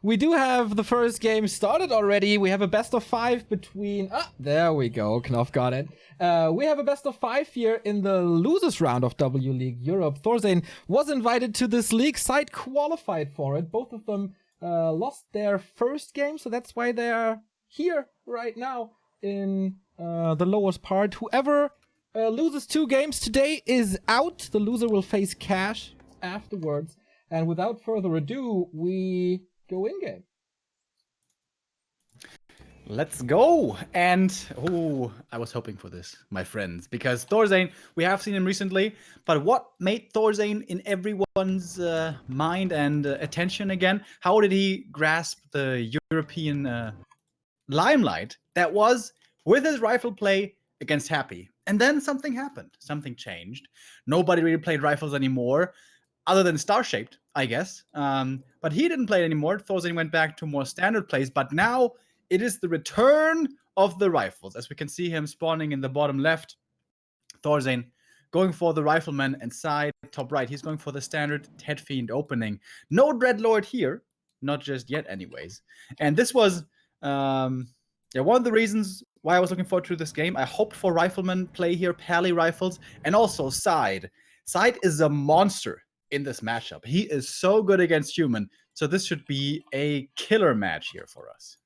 we do have the first game started already. We have a best of 5 between... there we go. Knoff got it. We have a best of 5 here in the losers round of W League Europe. ThorZaIN was invited to this league. SyDe qualified for it. Both of them lost their first game, so that's why they are here right now in the lowest part. Whoever loses 2 games today is out. The loser will face cash afterwards. And without further ado, we go in-game. Let's go! And, I was hoping for this, my friends, because ThorZaIN, we have seen him recently, but what made ThorZaIN in everyone's mind and attention again? How did he grasp the European limelight? That was with his rifle play against Happy. And then something happened. Something changed. Nobody really played rifles anymore, other than Star-Shaped, I guess. But he didn't play it anymore. ThorZaIN went back to more standard plays, but now it is the return of the rifles. As we can see him spawning in the bottom left, ThorZaIN going for the rifleman, and SyDe top right, he's going for the standard Head Fiend opening. No Dreadlord here, not just yet anyways. And this was one of the reasons why I was looking forward to this game. I hoped for rifleman play here, pally rifles, and also SyDe. SyDe is a monster in this matchup. He is so good against human, so this should be a killer match here for us.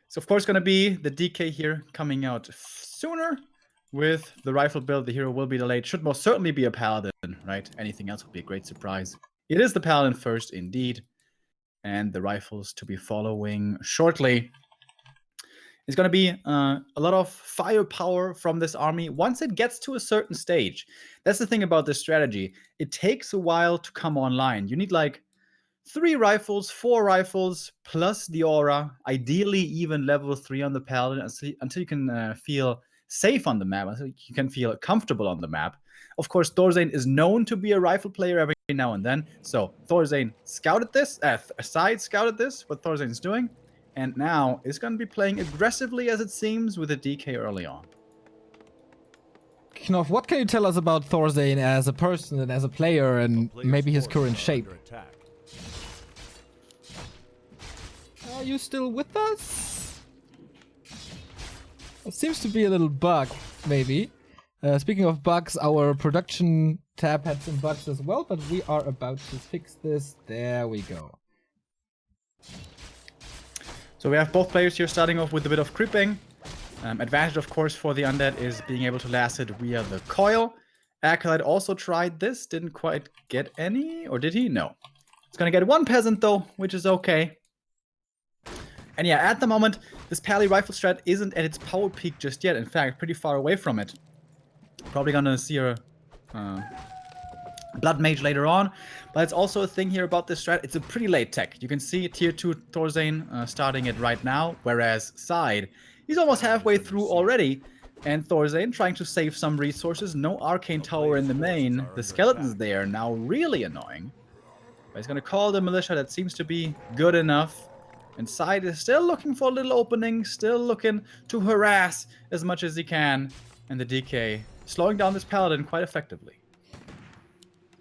So of course going to be the DK here coming out sooner with the rifle build. The hero will be delayed. Should most certainly be a paladin, right? Anything else would be a great surprise. It is the paladin first indeed, and the rifles to be following shortly. It's going to be a lot of firepower from this army once it gets to a certain stage. That's the thing about this strategy. It takes a while to come online. You need like 3 rifles, 4 rifles, plus the aura. Ideally, even level 3 on the paladin until you can feel safe on the map, until you can feel comfortable on the map. Of course, ThorZaIN is known to be a rifle player every now and then. So ThorZaIN scouted this, SyDe scouted this, what ThorZaIN's doing. And now is going to be playing aggressively, as it seems, with a DK early on. Knoff, what can you tell us about ThorZaIN as a person and as a player, and maybe his current shape? Are you still with us? It seems to be a little bug, maybe. Speaking of bugs, our production tab had some bugs as well, but we are about to fix this. There we go. So we have both players here starting off with a bit of creeping. Advantage, of course, for the undead is being able to last it via the coil. Acolyte also tried this, didn't quite get any, or did he? No. It's gonna get 1 peasant though, which is okay. And yeah, at the moment, this pally rifle strat isn't at its power peak just yet. In fact, pretty far away from it. Probably gonna see a Blood Mage later on, but it's also a thing here about this strat. It's a pretty late tech. You can see tier 2 ThorZaIN starting it right now, whereas SyDe, he's almost halfway through already, and ThorZaIN trying to save some resources. No Arcane Tower in the main. The skeletons there now really annoying. But he's gonna call the militia. That seems to be good enough. And SyDe is still looking for a little opening, still looking to harass as much as he can. And the DK slowing down this paladin quite effectively.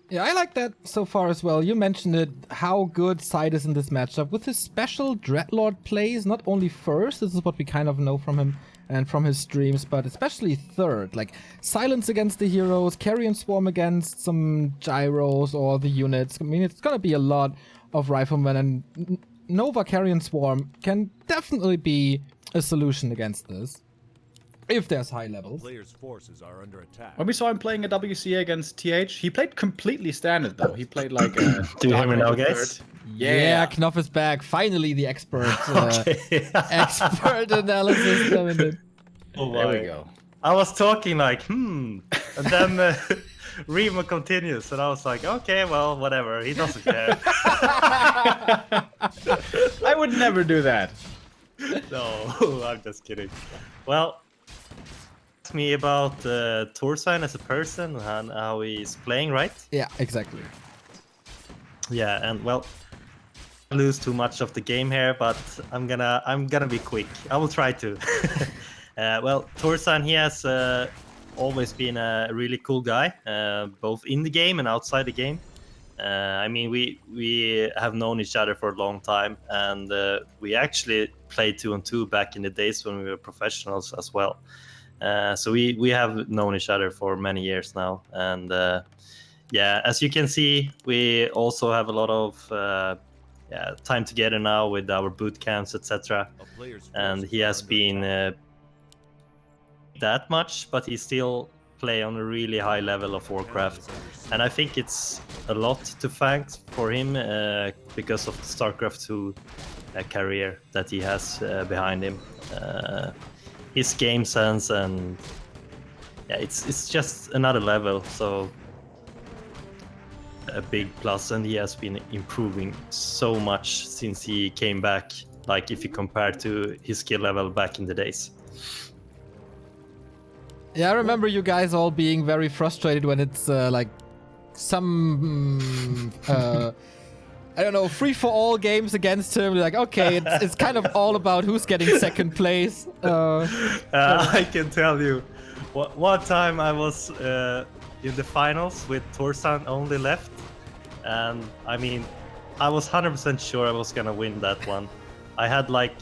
Yeah, I like that so far as well. You mentioned it, how good SyDe is in this matchup. With his special Dreadlord plays, not only first, this is what we kind of know from him and from his streams, but especially third. Like, silence against the heroes, carrion swarm against some gyros or the units. I mean, it's gonna be a lot of riflemen, and Nova Carrion Swarm can definitely be a solution against this. If there's high levels. Players' forces are under attack. When we saw him playing a WCA against TH, he played completely standard though. He played like a... Do you hear me now, guys? Yeah, Knoff is back. Finally, the expert expert analysis coming in. Oh, there we go. I was talking like, and then Remo continues, and I was like, okay, well, whatever. He doesn't care. I would never do that. No, I'm just kidding. Well, ask me about ThorZaIN as a person and how he's playing, right? Yeah, exactly. Yeah, and well, I lose too much of the game here, but I'm gonna be quick. I will try to. Well, ThorZaIN, he has always been a really cool guy, both in the game and outside the game. I mean, we have known each other for a long time, and we actually played 2-on-2 back in the days when we were professionals as well. So we have known each other for many years now, and yeah, as you can see, we also have a lot of time together now with our boot camps, etc. And he has been that much, but he still play on a really high level of Warcraft, and I think it's a lot to thank for him because of the StarCraft 2 career that he has behind him. His game sense, and yeah, it's just another level. So a big plus, and he has been improving so much since he came back. Like if you compare to his skill level back in the days. Yeah, I remember you guys all being very frustrated when it's like some I don't know, free-for-all games against him. Like, okay, it's kind of all about who's getting second place. I can tell you, one time I was in the finals with ThorZaIN only left, and I mean, I was 100% sure I was gonna win that one. I had like,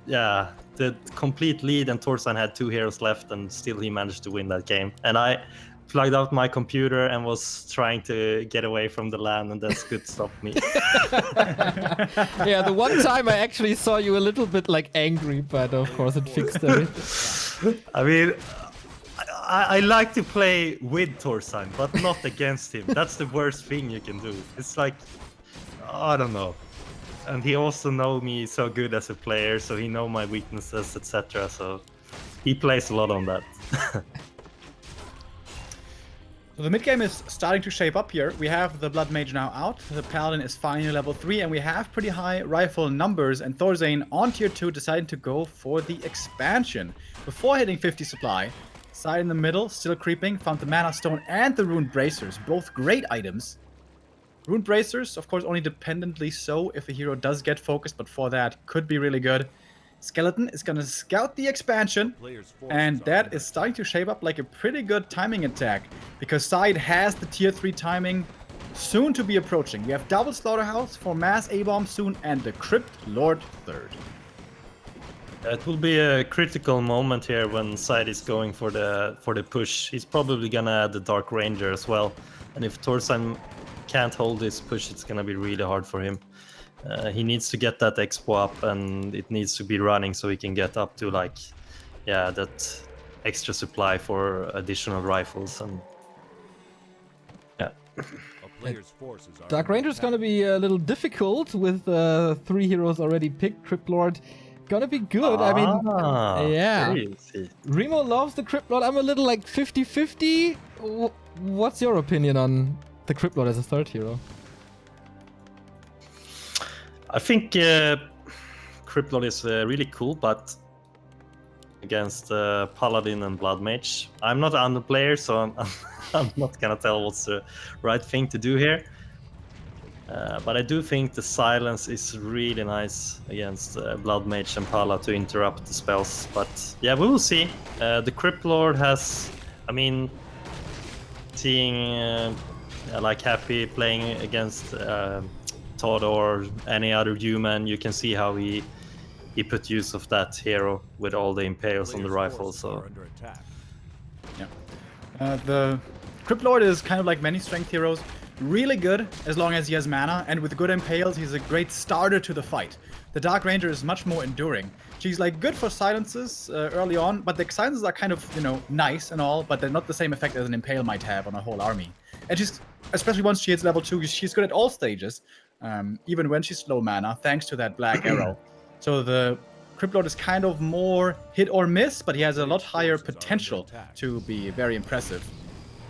the complete lead, and ThorZaIN had 2 heroes left, and still he managed to win that game. And I plugged out my computer and was trying to get away from the LAN, and then Scoot stopped me. Yeah, the one time I actually saw you a little bit like angry, but of course it fixed everything. I mean, I like to play with ThorZaIN, but not against him. That's the worst thing you can do. It's like, I don't know. And he also know me so good as a player, so he know my weaknesses, etc. So he plays a lot on that. So the mid game is starting to shape up here. We have the Blood Mage now out, the Paladin is finally level 3, and we have pretty high rifle numbers, and ThorZaIN on tier 2 deciding to go for the expansion. Before hitting 50 supply, SyDe in the middle, still creeping, found the Mana Stone and the Rune Bracers, both great items. Rune Bracers, of course, only dependently so if a hero does get focused, but for that, could be really good. Skeleton is going to scout the expansion, and that is starting to shape up like a pretty good timing attack, because SyDe has the tier 3 timing soon to be approaching. We have double Slaughterhouse for mass A-bomb soon, and the Crypt Lord third. It will be a critical moment here when SyDe is going for the push. He's probably gonna add the Dark Ranger as well, and if ThorZaIN can't hold this push, it's gonna be really hard for him. He needs to get that expo up, and it needs to be running so he can get up to like, yeah, that extra supply for additional rifles. And yeah. Dark Ranger's gonna be a little difficult with 3 heroes already picked. CryptLord gonna be good. I mean, yeah. Remo loves the CryptLord. I'm a little like 50-50. What's your opinion on the CryptLord as a third hero? I think CryptLord is really cool, but against Paladin and Blood Mage, I'm not an underplayer, so I'm not gonna tell what's the right thing to do here. But I do think the silence is really nice against Blood Mage and Pala to interrupt the spells. But yeah, we will see. The CryptLord has, I mean, seeing like Happy playing against Todd or any other human, you can see how he put use of that hero with all the impales on the rifle. So yeah, the CryptLord is kind of like many strength heroes, really good as long as he has mana, and with good impales he's a great starter to the fight. The Dark Ranger is much more enduring. She's like good for silences early on, but the silences are kind of, you know, nice and all, but they're not the same effect as an impale might have on a whole army. And she's, especially once she hits level 2, she's good at all stages. Even when she's low mana, thanks to that black arrow. So the CryptLord is kind of more hit or miss, but he has a lot higher potential to be very impressive.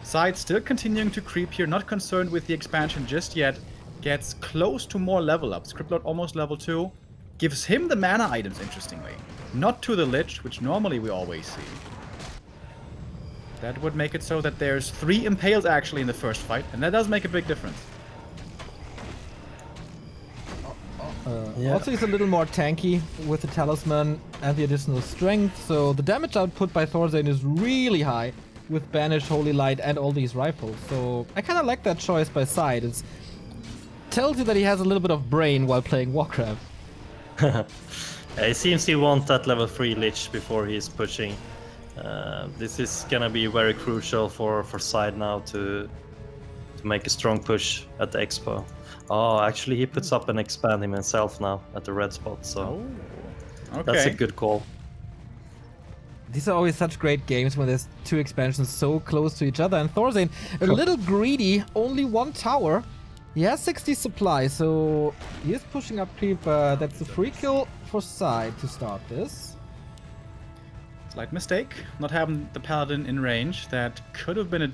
SyDe still continuing to creep here, not concerned with the expansion just yet. Gets close to more level ups. CryptLord almost level 2. Gives him the mana items, interestingly. Not to the Lich, which normally we always see. That would make it so that there's 3 impales actually in the first fight, and that does make a big difference. Also, he's a little more tanky with the Talisman and the additional strength, so the damage output by ThorZaIN is really high. with Banish, Holy Light, and all these rifles. So I kind of like that choice by SyDe. It tells you that he has a little bit of brain while playing Warcraft. Yeah, it seems he wants that level 3 Lich before he's pushing. This is gonna be very crucial for SyDe now to make a strong push at the expo. Oh, actually he puts up and expand him himself now at the red spot, so Okay. that's a good call. These are always such great games when there's two expansions so close to each other. And ThorZaIN, a little greedy, only one tower. He has 60 supply, so he is pushing up creep. That's a free kill for SyDe to start this. Slight mistake, not having the Paladin in range. That could have been a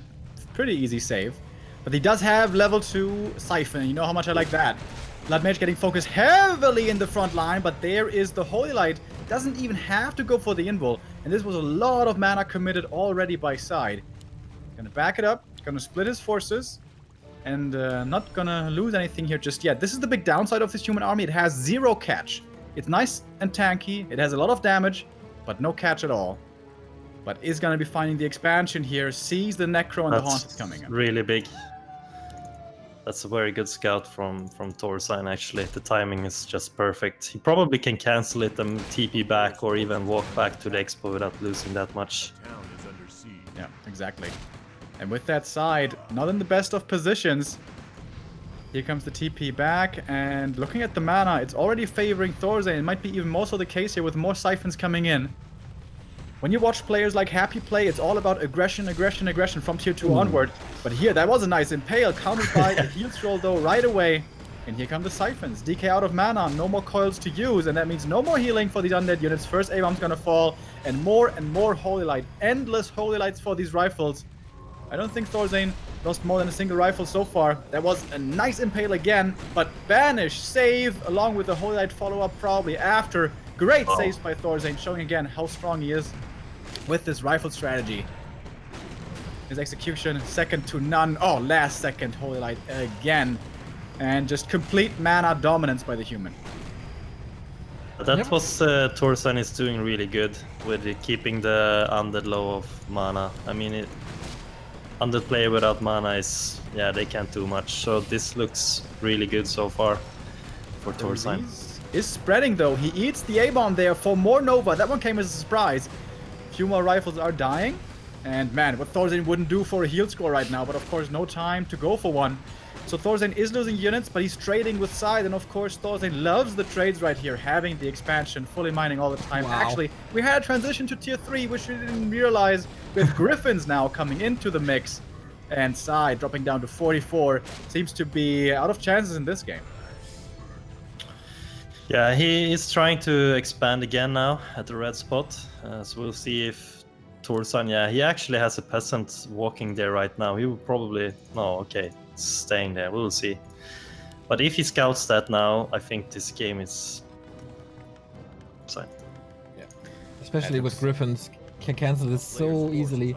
pretty easy save. But he does have level 2 Siphon. You know how much I like that. Blood Mage getting focused heavily in the front line, but there is the Holy Light. Doesn't even have to go for the invul. And this was a lot of mana committed already by SyDe. Gonna back it up, gonna split his forces, and not gonna lose anything here just yet. This is the big downside of this human army. It has 0 catch. It's nice and tanky. It has a lot of damage, but no catch at all. But is gonna be finding the expansion here. Sees the Necro and the Haunt is coming up. Really big. That's a very good scout from ThorZaIN, actually. The timing is just perfect. He probably can cancel it and TP back or even walk back to the expo without losing that much. Town is under siege. Yeah, exactly. And with that SyDe, not in the best of positions. Here comes the TP back, and looking at the mana, it's already favoring ThorZaIN. It might be even more so the case here with more Siphons coming in. When you watch players like Happy play, it's all about aggression, aggression, aggression from tier 2 onward. But here, that was a nice impale, countered by a heal scroll though right away. And here come the Siphons. DK out of mana, no more coils to use, and that means no more healing for these undead units. First A-bomb's gonna fall, and more Holy Light. Endless Holy Lights for these rifles. I don't think ThorZaIN lost more than a single rifle so far. That was a nice impale again, but Banish, save, along with the Holy Light follow-up probably after. Great saves by ThorZaIN, showing again how strong he is with this rifle strategy. His execution, second to none. Oh, last second Holy Light again. And just complete mana dominance by the human. That was ThorZaIN is doing really good with keeping the undead low of mana. I mean, undead player without mana is, yeah, they can't do much. So this looks really good so far for ThorZaIN. Is spreading though. He eats the A-bomb there for more Nova. That one came as a surprise. Few more rifles are dying. And man, what ThorZaIN wouldn't do for a heal score right now, but of course no time to go for one. So ThorZaIN is losing units, but he's trading with SyDe, and of course ThorZaIN loves the trades right here, having the expansion, fully mining all the time. Wow. Actually, we had a transition to tier 3, which we didn't realize, with Griffins now coming into the mix. And SyDe dropping down to 44, seems to be out of chances in this game. Yeah, he is trying to expand again now at the red spot. So we'll see if ThorZaIN, yeah, he actually has a peasant walking there right now. He will probably, no, okay, staying there, we'll see. But if he scouts that now, I think this game is signed. Yeah. Especially with Griffins, can cancel this so easily.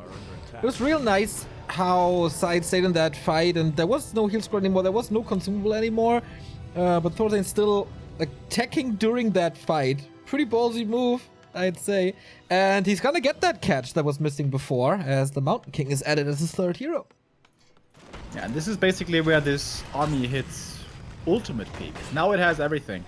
It was real nice how SyDe stayed in that fight, and there was no heal scroll anymore, there was no consumable anymore. But ThorZaIN still attacking during that fight. Pretty ballsy move, I'd say. And he's gonna get that catch that was missing before, as the Mountain King is added as his third hero. Yeah, and this is basically where this army hits ultimate peak. Now it has everything.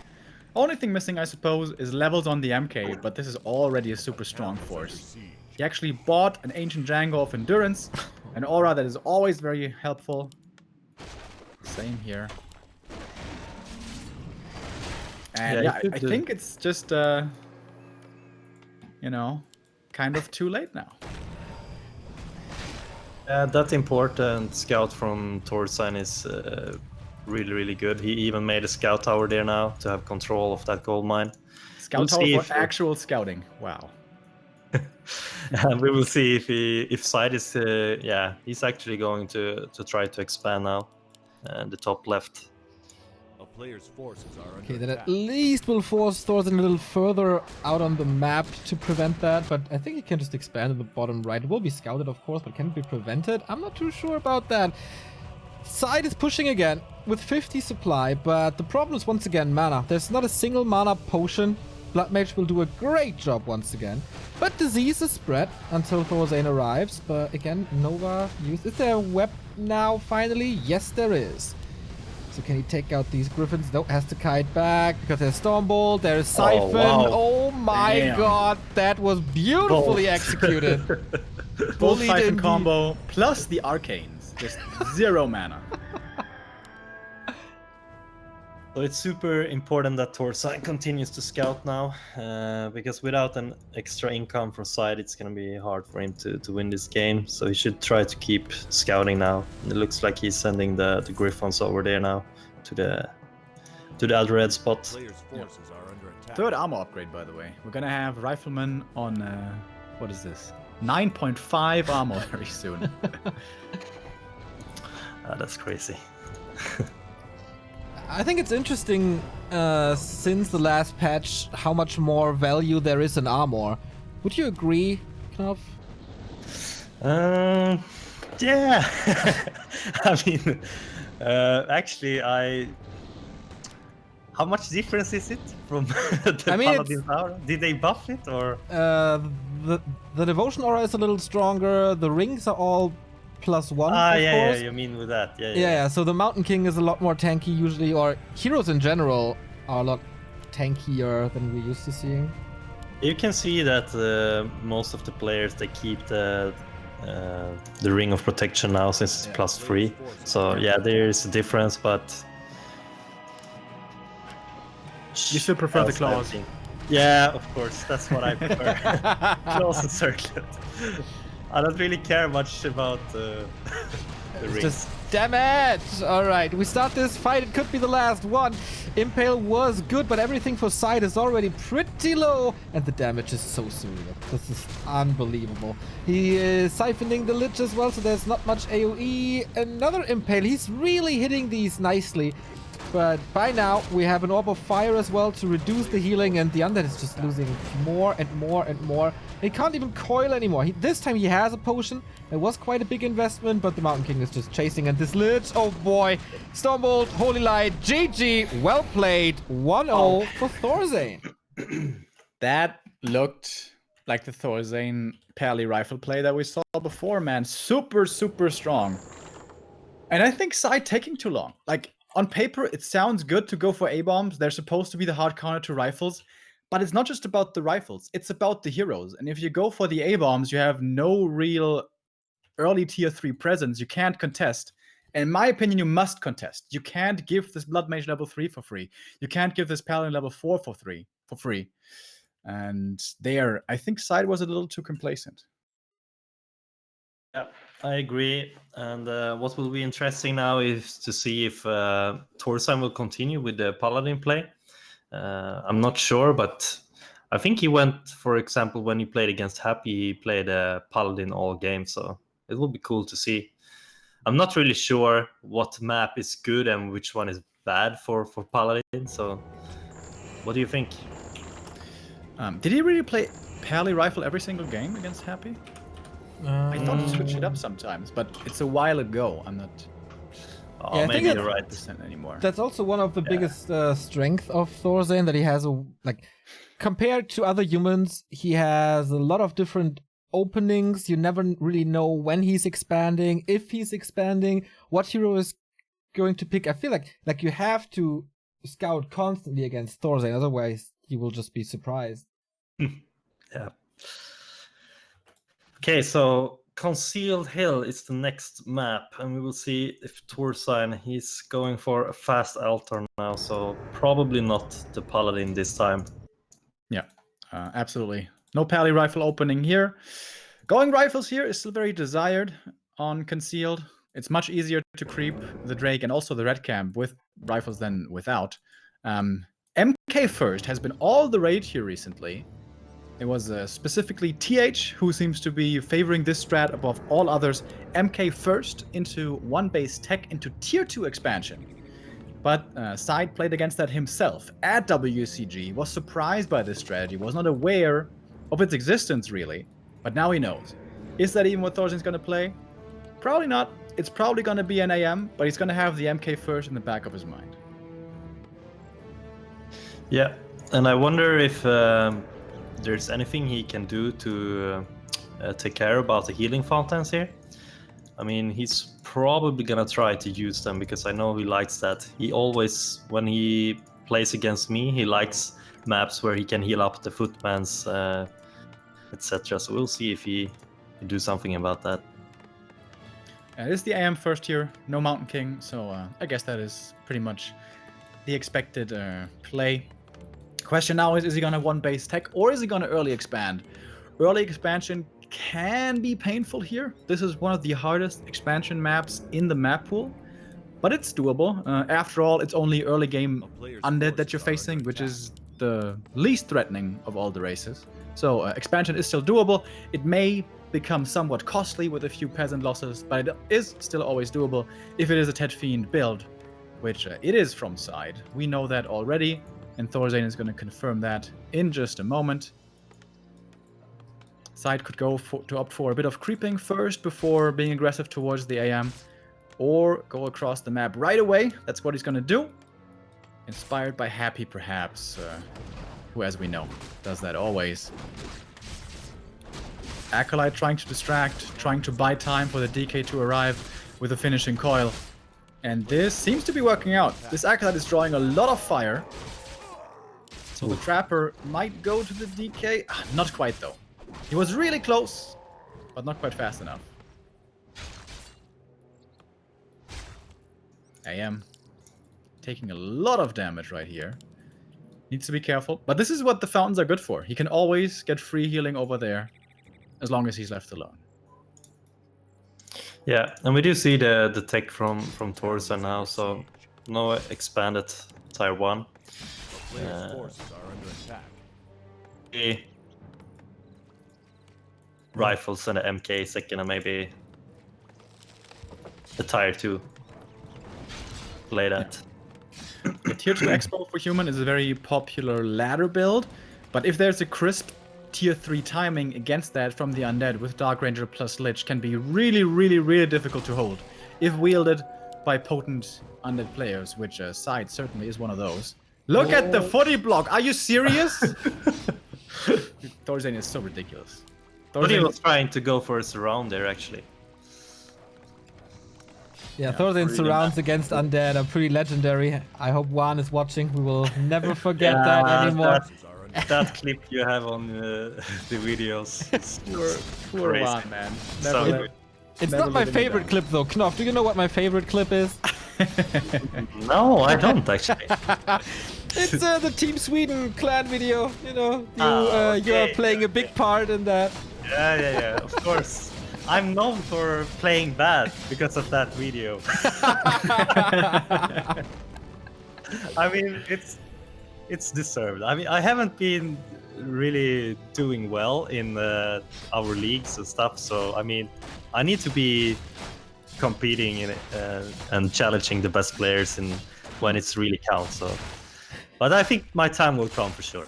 Only thing missing, I suppose, is levels on the MK, but this is already a super strong force. He actually bought an Ancient Django of Endurance, an aura that is always very helpful. Same here. And yeah, I think it's just, you know, kind of too late now. That important scout from ThorZaIN is really, really good. He even made a scout tower there now to have control of that gold mine. Scout tower for actual scouting. Wow. And we will see if SyDe is, yeah, he's actually going to try to expand now, the top left. A player's forces are under Okay, that attack. at least will force ThorZaIN a little further out on the map to prevent that, but I think he can just expand in the bottom right. It will be scouted, of course, but can it be prevented? I'm not too sure about that. SyDe is pushing again with 50 supply, but the problem is once again mana. There's not a single mana potion Blood Mage will do a great job once again. But disease is spread until ThorZaIN arrives. But again, Nova used. Is there a web now finally? Yes, there is. So can he take out these Griffins? Nope, has to kite back because there's Stormbolt, there's Siphon. wow. Oh my Damn. god, that was beautifully executed. Full Bullied Siphon in the- combo plus the Arcanes. Just 0 mana. So it's super important that ThorZaIN continues to scout now, because without an extra income from side, it's going to be hard for him to win this game. So he should try to keep scouting now. It looks like he's sending the Griffons over there now to the other red spot. Players' forces are under attack. 3rd armor upgrade, by the way. We're gonna have Rifleman on, what is this? 9.5 armor very soon. That's crazy. I think it's interesting since the last patch how much more value there is in armor. Would you agree, Knoff? Yeah. I mean, actually, how much difference is it from the I mean, Paladin's aura? Did they buff it or? The Devotion aura is a little stronger. The rings are all +1, Ah, of yeah, course. you mean with that? Yeah, Yeah, so the Mountain King is a lot more tanky usually, or heroes in general are a lot tankier than we're used to seeing. You can see that most of the players they keep the ring of protection now since it's +3. So yeah, there is a difference, but You still prefer the else claws? I think. Yeah, of course, that's what I prefer. Claws and circlet. I don't really care much about the rings. Just damn it! Alright, we start this fight. It could be the last one. Impale was good, but everything for side is already pretty low. And the damage is so surreal. This is unbelievable. He is siphoning the Lich as well, so there's not much AoE. Another Impale. He's really hitting these nicely. But by now, we have an Orb of Fire as well to reduce the healing, and the Undead is just losing more and more and more. He can't even coil anymore. This time he has a potion. It was quite a big investment, but the Mountain King is just chasing, and this Lich, oh boy. Stormbolt, Holy Light, GG, well played. 1-0 for ThorZaIN. That looked like the ThorZaIN Pally rifle play that we saw before, man. Super, super strong. And I think SyDe taking too long. Like, on paper, it sounds good to go for A-bombs. They're supposed to be the hard counter to rifles. But it's not just about the rifles. It's about the heroes. And if you go for the A-bombs, you have no real early tier 3 presence. You can't contest. And in my opinion, you must contest. You can't give this Blood Mage level 3 for free. You can't give this Paladin level 4 for free. And there, I think SyDe was a little too complacent. Yeah, I agree. And what will be interesting now is to see if ThorZaIN will continue with the Paladin play. I'm not sure, but I think he went, for example, when he played against Happy, he played Paladin all game. So it will be cool to see. I'm not really sure what map is good and which one is bad for Paladin. So what do you think? Did he really play Pally rifle every single game against Happy? I thought he switched it up sometimes, but it's a while ago. I'm not Oh, Yeah, I maybe think you're right. 100% anymore. That's also one of the biggest strength of ThorZaIN, that he has compared to other humans, he has a lot of different openings. You never really know when he's expanding, if he's expanding, what hero is going to pick. I feel like you have to scout constantly against ThorZaIN, otherwise you will just be surprised. Yeah. Okay, so Concealed Hill is the next map, and we will see if ThorZaIN, he's going for a fast altar now, so probably not the Paladin this time. Yeah, absolutely. No Pally rifle opening here. Going rifles here is still very desired on Concealed. It's much easier to creep the Drake and also the Red Camp with rifles than without. MK first has been all the rage here recently. It was specifically TH who seems to be favoring this strat above all others. MK first into 1 base tech into tier 2 expansion. But SyDe played against that himself at WCG, was surprised by this strategy, was not aware of its existence really, but now he knows. Is that even what ThorZaIN's going to play? Probably not. It's probably going to be an AM, but he's going to have the MK first in the back of his mind. Yeah, And I wonder if there's anything he can do to take care about the healing fountains here. I mean, he's probably gonna try to use them because I know he likes that. He always, when he plays against me, he likes maps where he can heal up the footmans, etc. So we'll see if he can do something about that. It is the AM first tier, no Mountain King, so I guess that is pretty much the expected play. Question now is he gonna one base tech or is he gonna early expand? Early expansion can be painful here. This is one of the hardest expansion maps in the map pool, but it's doable. After all, it's only early game undead that you're facing, which is the least threatening of all the races. So expansion is still doable. It may become somewhat costly with a few peasant losses, but it is still always doable if it is a Tet Fiend build, which it is from SyDe. We know that already, and ThorZaIN is going to confirm that in just a moment. SyDe could go to opt for a bit of creeping first before being aggressive towards the AM, or go across the map right away. That's what he's going to do. Inspired by Happy, perhaps, who, as we know, does that always. Acolyte trying to distract, trying to buy time for the DK to arrive with a finishing coil. And this seems to be working out. This Acolyte is drawing a lot of fire. So the Trapper might go to the DK. Not quite, though. He was really close, but not quite fast enough. AM taking a lot of damage right here. Needs to be careful. But this is what the fountains are good for. He can always get free healing over there, as long as he's left alone. Yeah, and we do see the tech from ThorZaIN now, so no expanded tier 1. Players' forces are under attack. The rifles and the MK second, and maybe the tier 2. Play that. The tier 2 Expo for human is a very popular ladder build, but if there's a crisp tier 3 timing against that from the undead with Dark Ranger plus Lich can be really difficult to hold if wielded by potent undead players, which SyDe certainly is one of those. Look at the footy block! Are you serious? ThorZaIN is so ridiculous. But he was trying to go for a surround there, actually. Yeah, ThorZaIN surrounds against undead are pretty legendary. I hope Juan is watching. We will never forget that anymore. That clip you have on the videos. Poor Juan, man. It's not my favorite clip though. Knoff, do you know what my favorite clip is? No, I don't actually. It's the Team Sweden clan video. You know, you are playing a big part in that. Yeah, of course. I'm known for playing bad because of that video. I mean, it's deserved. I mean, I haven't been really doing well in our leagues and stuff, so I mean, I need to be competing in and challenging the best players in when it's really counts. So, but I think my time will come for sure.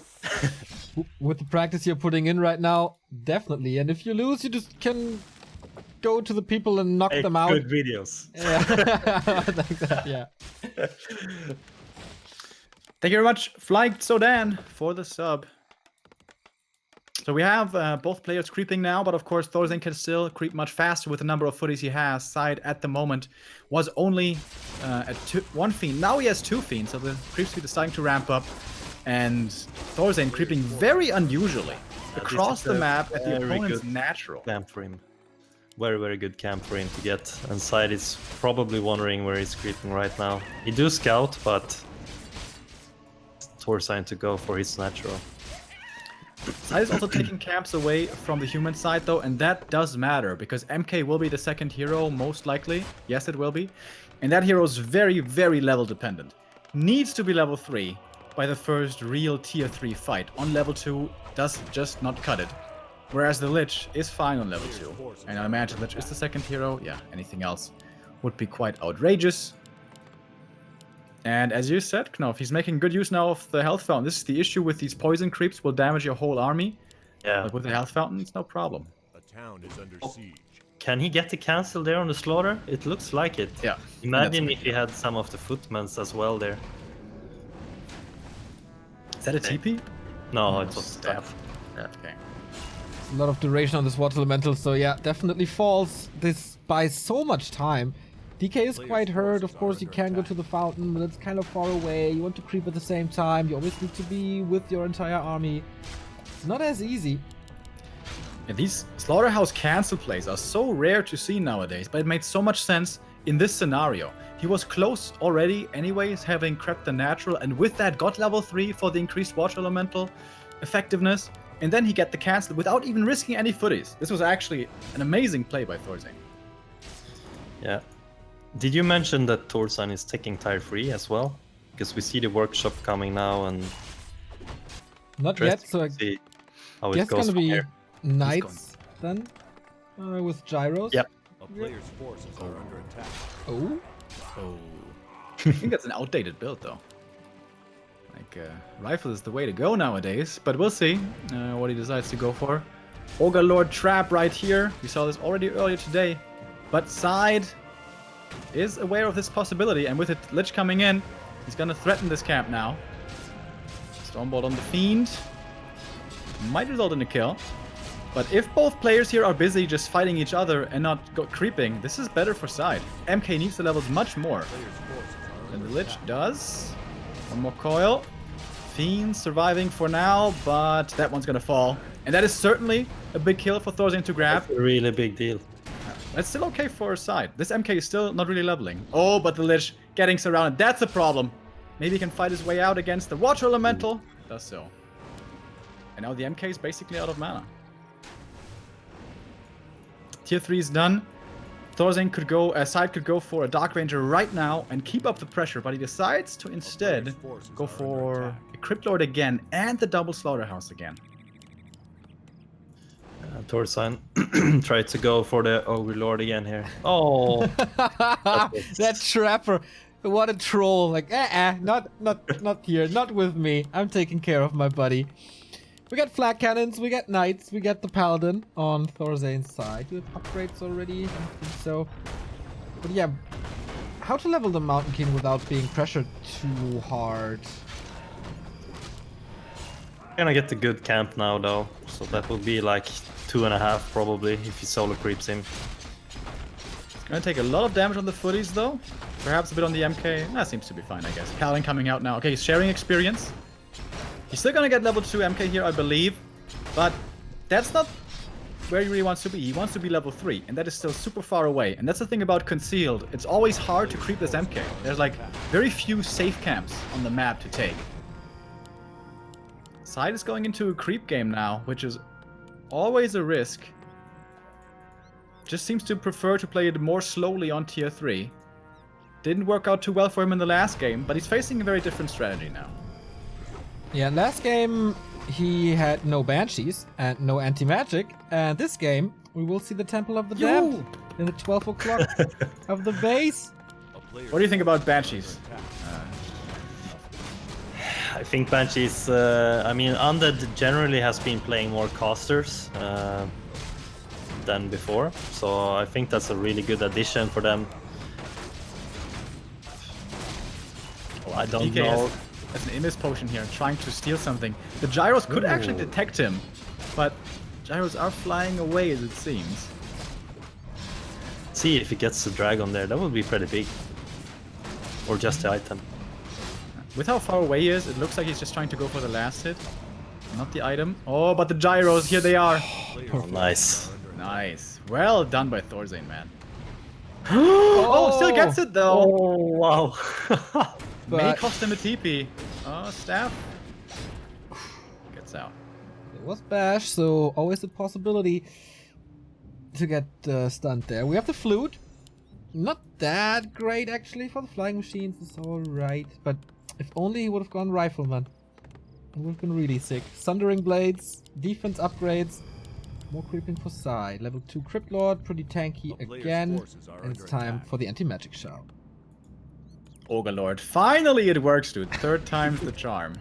With the practice you're putting in right now, definitely. And if you lose, you just can go to the people and knock them out. Good videos. Yeah. Thank you very much, Flight Sodan, for the sub. So we have both players creeping now, but of course ThorZaIN can still creep much faster with the number of footies he has. SyDe at the moment was only at 1 fiend. Now he has 2 fiends, so the creep speed is starting to ramp up. And ThorZaIN creeping very unusually across the map at the opponent's natural. Camp for him. Very good camp for him to get. And SyDe is probably wondering where he's creeping right now. He do scout, but ThorZaIN to go for his natural. SyDe is also taking camps away from the human side though, and that does matter because MK will be the second hero most likely. Yes, it will be. And that hero is very level dependent. Needs to be level 3 by the first real tier 3 fight. On level 2 does just not cut it. Whereas the Lich is fine on level 2. And I imagine Lich is the second hero. Yeah, anything else would be quite outrageous. And as you said, Knoff, he's making good use now of the health fountain. This is the issue with these poison creeps, will damage your whole army. Yeah. But with the health fountain, it's no problem. A town is under siege. Can he get the cancel there on the slaughter? It looks like it. Yeah. Imagine if he had some of the footmans as well there. Is that a TP? No, it was Staff. staff. Yeah. Okay. A lot of duration on this water elemental, so yeah, definitely falls. This buys so much time. DK is quite hurt. Of course, you can go to the fountain, but it's kind of far away. You want to creep at the same time. You always need to be with your entire army. It's not as easy. Yeah, these slaughterhouse cancel plays are so rare to see nowadays, but it made so much sense in this scenario. He was close already anyways, having crept the natural, and with that got level 3 for the increased water elemental effectiveness, and then he get the cancel without even risking any footies. This was actually an amazing play by ThorZaIN. Yeah. Did you mention that ThorZaIN is taking tier 3 as well? Because we see the workshop coming now, and Not yet, so I see how it guess goes gonna from be here. knights then, with gyros. Yep. A player's forces are under attack. Oh, Oh. I think that's an outdated build though. Like, rifle is the way to go nowadays, but we'll see what he decides to go for. XlorD trap right here. We saw this already earlier today, but SyDe is aware of this possibility, and with it Lich coming in, he's gonna threaten this camp now. Stormbolt on the Fiend. Might result in a kill. But if both players here are busy just fighting each other and not creeping, this is better for SyDe. MK needs the levels much more Player's forces are than under the Lich attack. does. One more coil. Fiend surviving for now, but that one's gonna fall. And that is certainly a big kill for ThorZaIN to grab. That's a really big deal. That's still okay for SyDe. This MK is still not really leveling. Oh, but the Lich getting surrounded. That's a problem. Maybe he can fight his way out against the Water Elemental. Does so. And now the MK is basically out of mana. Tier 3 is done. ThorZaIN could go, SyDe could go for a Dark Ranger right now and keep up the pressure, but he decides to instead go for a XlorD again and the double Slaughterhouse again. ThorZaIN tried to go for the XlorD again here. Oh, that trapper! What a troll! Like, not here, not with me. I'm taking care of my buddy. We got flag cannons, we got knights, we got the paladin on ThorZaIN's side. Do you have upgrades already? I don't think so. But yeah, how to level the Mountain King without being pressured too hard? gonna get the good camp now though, so that will be like 2.5 probably if he solo creeps him. Gonna take a lot of damage on the footies though. Perhaps a bit on the MK. That seems to be fine, I guess. Paladin coming out now. Okay, he's sharing experience. He's still gonna get level 2 MK here, I believe. But that's not where he really wants to be. He wants to be level 3, and that is still super far away. And that's the thing about Concealed. It's always hard to creep this MK. There's like very few safe camps on the map to take. SyDe is going into a creep game now, which is always a risk. Just seems to prefer to play it more slowly on tier 3. Didn't work out too well for him in the last game, but he's facing a very different strategy now. Yeah, last game he had no Banshees and no anti-magic, and this game we will see the Temple of the Damned in the 12 o'clock of the base. A player's What do you think about Banshees? I think Banshees, I mean, Undead generally has been playing more casters than before, so I think that's a really good addition for them. I don't DK know. has an Innis potion here, trying to steal something. The gyros could actually detect him, but gyros are flying away as it seems. See if he gets the dragon there, that would be pretty big. Or just the item. With how far away he is, it looks like he's just trying to go for the last hit. Not the item. Oh, but the gyros, here they are. Oh, nice. Nice. Well done by ThorZaIN, man. Oh, still gets it though. Oh, wow. May But cost him a TP. Oh, staff. Gets out. it was Bash, so always a possibility to get stunned there. We have the flute. Not that great actually for the flying machines. It's alright, but if only he would have gone rifleman, it would have been really sick. Sundering blades, defense upgrades, more creeping for SyDe. Level 2 XlorD, pretty tanky A player's again, forces are and it's under time attack. for the anti-magic shout. XlorD. Finally it works, dude. Third time's the charm.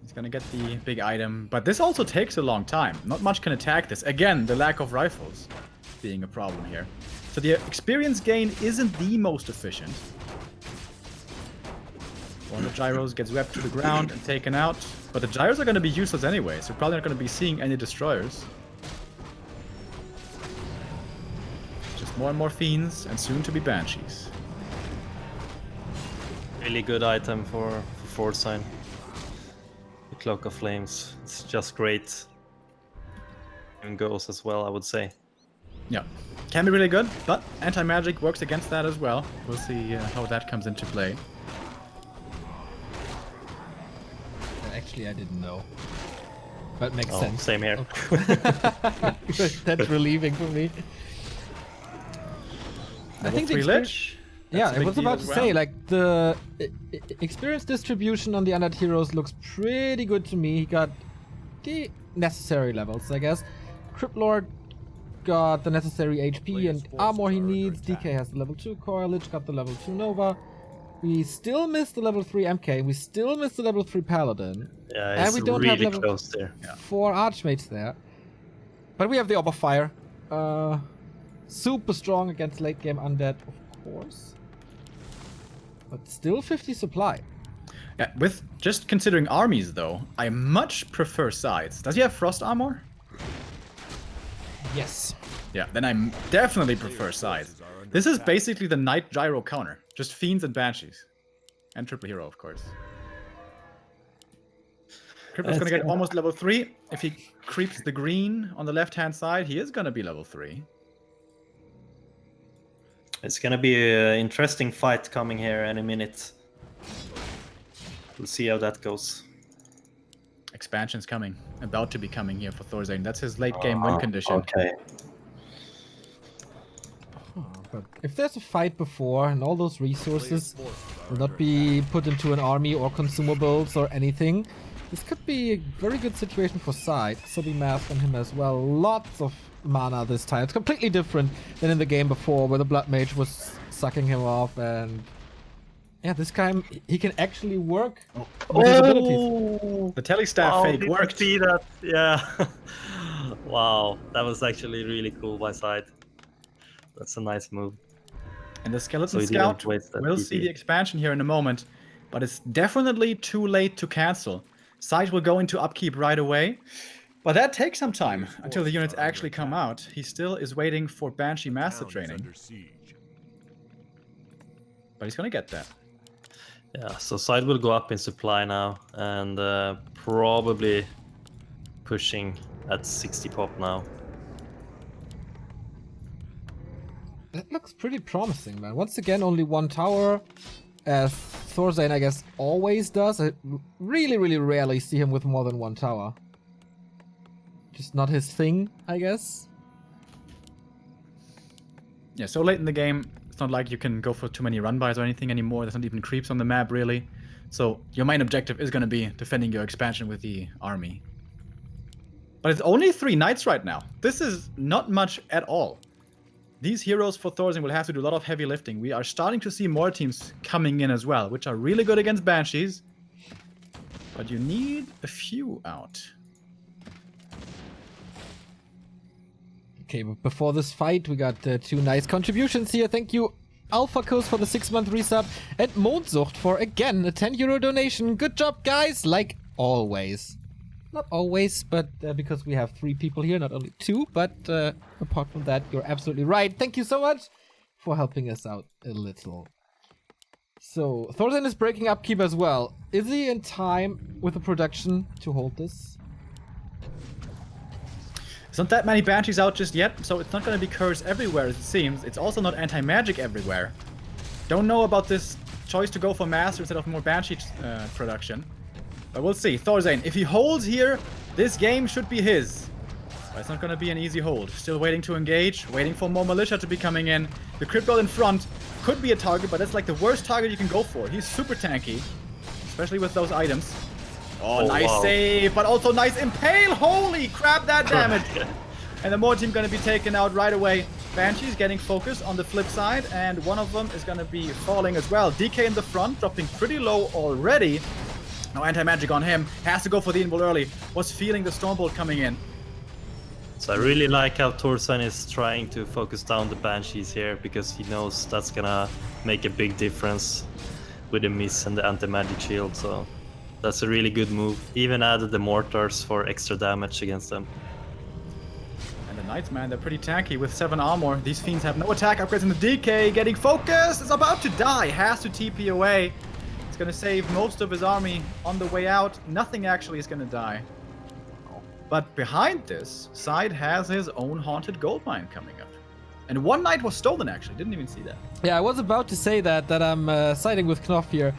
He's gonna get the big item, but this also takes a long time. Not much can attack this. Again, the lack of rifles being a problem here. So the experience gain isn't the most efficient. One of the gyros gets webbed to the ground and taken out. But the gyros are going to be useless anyway, so probably not going to be seeing any destroyers. Just more and more fiends, and soon to be banshees. Really good item for ThorZaIN. The Cloak of Flames. It's just great. And goes as well, I would say. Yeah, can be really good, but anti-magic works against that as well. We'll see how that comes into play. Actually, I didn't know. But makes Oh, sense. same here. That's relieving for me. I think the 3 experience- Lich. That's Yeah, a I big was deal about as to well. say, like, the experience distribution on the undead heroes looks pretty good to me. He got the necessary levels, I guess. XlorD got the necessary HP and armor he needs. DK has the level 2 core. Lich got the level 2 Nova. We still missed the level 3 MK. We still missed the level 3 Paladin. Yeah, And it's we don't have really level close there. 4 Archmages there. But we have the Orb of Fire. Super strong against late game undead, of course. But still 50 supply. Yeah, with just considering armies though, I much prefer sides. Does he have frost armor? Yes. Yeah, then I definitely prefer sides. This is basically the Knight Gyro counter. Just fiends and banshees. And triple hero, of course. Cripple's gonna get almost level 3. If he creeps the green on the left-hand side, he is gonna be level 3. It's gonna be an interesting fight coming here any minute. We'll see how that goes. Expansion's coming. About to be coming here for ThorZaIN. That's his late game win condition. Okay. But if there's a fight before and all those resources will not be put into an army or consumables or anything, this could be a very good situation for SyDe. So be mask on him as well. Lots of mana this time. It's completely different than in the game before where the Blood Mage was sucking him off, and yeah, this time he can actually work with his abilities. The telestaff Wow, fake did you worked. see that? Yeah. Wow, that was actually really cool by SyDe. That's a nice move. And the Skeleton So he Scout didn't waste that will PP. see the expansion here in a moment, but it's definitely too late to cancel. SyDe will go into upkeep right away, but that takes some time until the units actually come out. He still is waiting for Banshee Master Town is Training, under siege. but he's gonna get that. Yeah, so SyDe will go up in supply now and probably pushing at 60 pop now. That looks pretty promising, man. Once again, only one tower, as ThorZaIN, I guess, always does. I really, really rarely see him with more than one tower. Just not his thing, I guess. Yeah, so late in the game, it's not like you can go for too many run-bys or anything anymore. There's not even creeps on the map, really. So your main objective is gonna be defending your expansion with the army. But it's only 3 knights right now. This is not much at all. These heroes for ThorZaIN will have to do a lot of heavy lifting. We are starting to see more teams coming in as well, which are really good against banshees. But you need a few out. Okay, but before this fight, we got 2 nice contributions here. Thank you, AlphaCos, for the 6-month resub, and Mondsucht for, again, a €10 donation. Good job, guys! Like always. Not always, but because we have 3 people here, not only 2, but apart from that, you're absolutely right. Thank you so much for helping us out a little. So, ThorZaIN is breaking upkeep as well. Is he in time with the production to hold this? There's not that many banshees out just yet, so it's not going to be curse everywhere, as it seems. It's also not anti-magic everywhere. Don't know about this choice to go for master instead of more banshee production. But we'll see. ThorZaIN, if he holds here, this game should be his. But it's not going to be an easy hold. Still waiting to engage, waiting for more militia to be coming in. The Crypto in front could be a target, but that's like the worst target you can go for. He's super tanky, especially with those items. Oh, nice wow. save, but also nice impale. Holy crap, that damage. And the more team going to be taken out right away. Banshee's getting focused on the flip side, and one of them is going to be falling as well. DK in the front, dropping pretty low already. No anti-magic on him. Has to go for the invul early. Was feeling the Stormbolt coming in. So I really like how ThorZaIN is trying to focus down the Banshees here because he knows that's gonna make a big difference with the miss and the anti-magic shield, so that's a really good move. Even added the mortars for extra damage against them. And the Knights, man, they're pretty tanky with 7 armor. These Fiends have no attack upgrades in the DK. Getting focused, is about to die, has to TP away. It's gonna save most of his army on the way out. Nothing actually is gonna die. But behind this, SyDe has his own haunted gold mine coming up. And 1 Knight was stolen, actually. Didn't even see that. Yeah, I was about to say that I'm siding with Knoff here.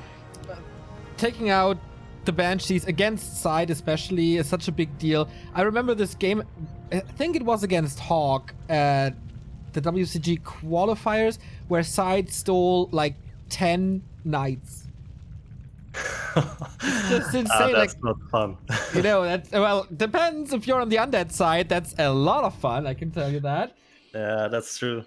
Taking out the Banshees against SyDe especially is such a big deal. I remember this game, I think it was against Hawk at the WCG qualifiers, where SyDe stole like 10 Knights. It's just insane. That's like, not fun. you know, that, well, depends if you're on the undead side. That's a lot of fun, I can tell you that. Yeah, that's true.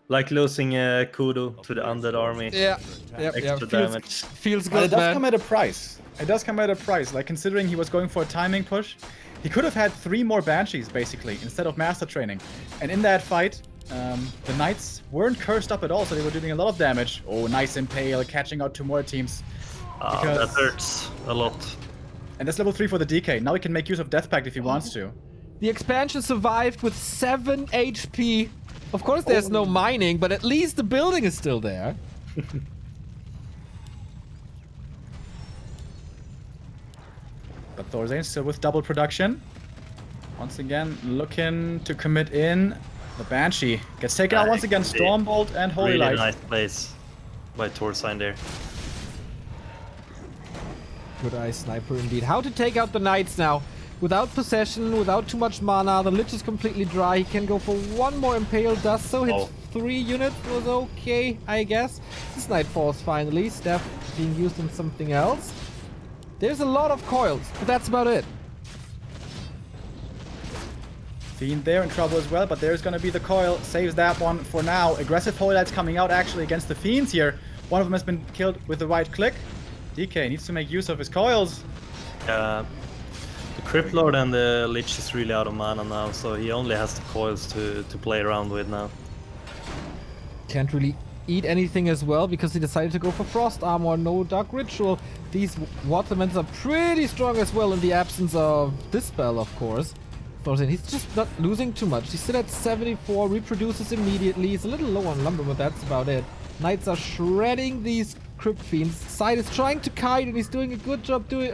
Like losing Kudo to the undead army. Yeah, Extra damage. Feels But good, it does man. come at a price. It does come at a price. Like, considering he was going for a timing push, he could have had 3 more Banshees, basically, instead of Master Training. And in that fight, the Knights weren't cursed up at all, so they were doing a lot of damage. Oh, nice Impale, catching out 2 more teams. That hurts a lot. And that's level 3 for the DK. Now he can make use of Death Pact if he wants to. The expansion survived with 7 HP. Of course, there's no mining, but at least the building is still there. But ThorZaIN still with double production. Once again, looking to commit in. The Banshee gets taken out once again. Stormbolt and Holy Really Light. nice place by ThorZaIN there. Good eye sniper indeed. How to take out the Knights now? Without possession, without too much mana, the Lich is completely dry. He can go for 1 more Impale, does so. Hits 3 units, was okay, I guess. This Knight falls finally. Staff being used on something else. There's a lot of coils, but that's about it. Fiend there in trouble as well, but there's gonna be the coil. Saves that one for now. Aggressive Holy Light's coming out actually against the Fiends here. One of them has been killed with the right click. DK needs to make use of his coils. The Crypt Lord and the Lich is really out of mana now, so he only has the coils to play around with now. Can't really eat anything as well because he decided to go for Frost Armor, no Dark Ritual. These Waterments are pretty strong as well in the absence of this spell, of course. ThorZaIN, he's just not losing too much. He's still at 74, reproduces immediately. He's a little low on lumber, but that's about it. Knights are shredding these Crypt Fiends. SyDe is trying to kite and he's doing a good job doing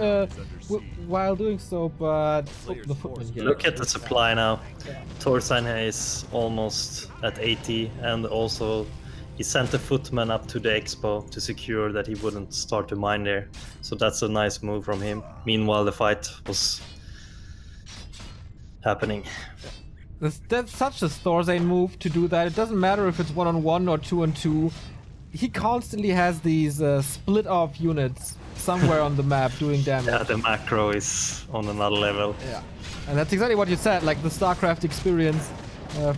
while doing so, but the footman here. Look at the supply now. ThorZaIN is almost at 80, and also he sent the footman up to the expo to secure that he wouldn't start to mine there. So that's a nice move from him. Meanwhile, the fight was happening. That's such a ThorZaIN move to do that. It doesn't matter if it's 1-on-1 or 2-on-2. He constantly has these split off units somewhere on the map doing damage. Yeah, the macro is on another level. Yeah, and that's exactly what you said, like the StarCraft experience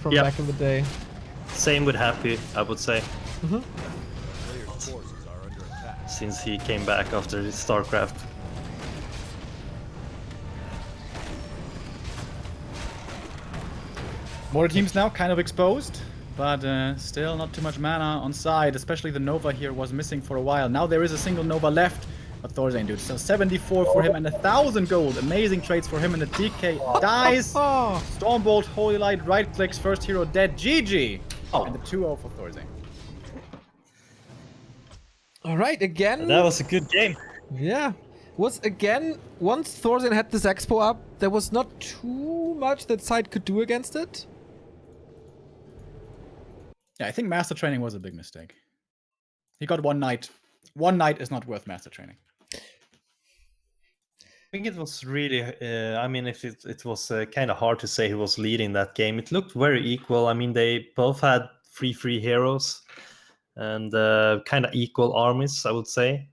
from back in the day. Same with Happy, I would say. Player's forces are under attack. Since he came back after his StarCraft. More teams now kind of exposed, but still not too much mana on SyDe, especially the Nova here was missing for a while. Now there is a single Nova left, but ThorZaIN, dude, so 74 for him and 1,000 gold. Amazing trades for him, and the DK dies. Stormbolt, Holy Light, right clicks, first hero dead, GG. And the 2-0 for ThorZaIN. All right, again. That was a good game. Yeah. Was again, once ThorZaIN had this expo up, there was not too much that SyDe could do against it. Yeah, I think Master Training was a big mistake. He got 1 Knight. 1 Knight is not worth Master Training. I think it was really, I mean, if it was kind of hard to say who was leading that game. It looked very equal. I mean, they both had free heroes and kind of equal armies, I would say.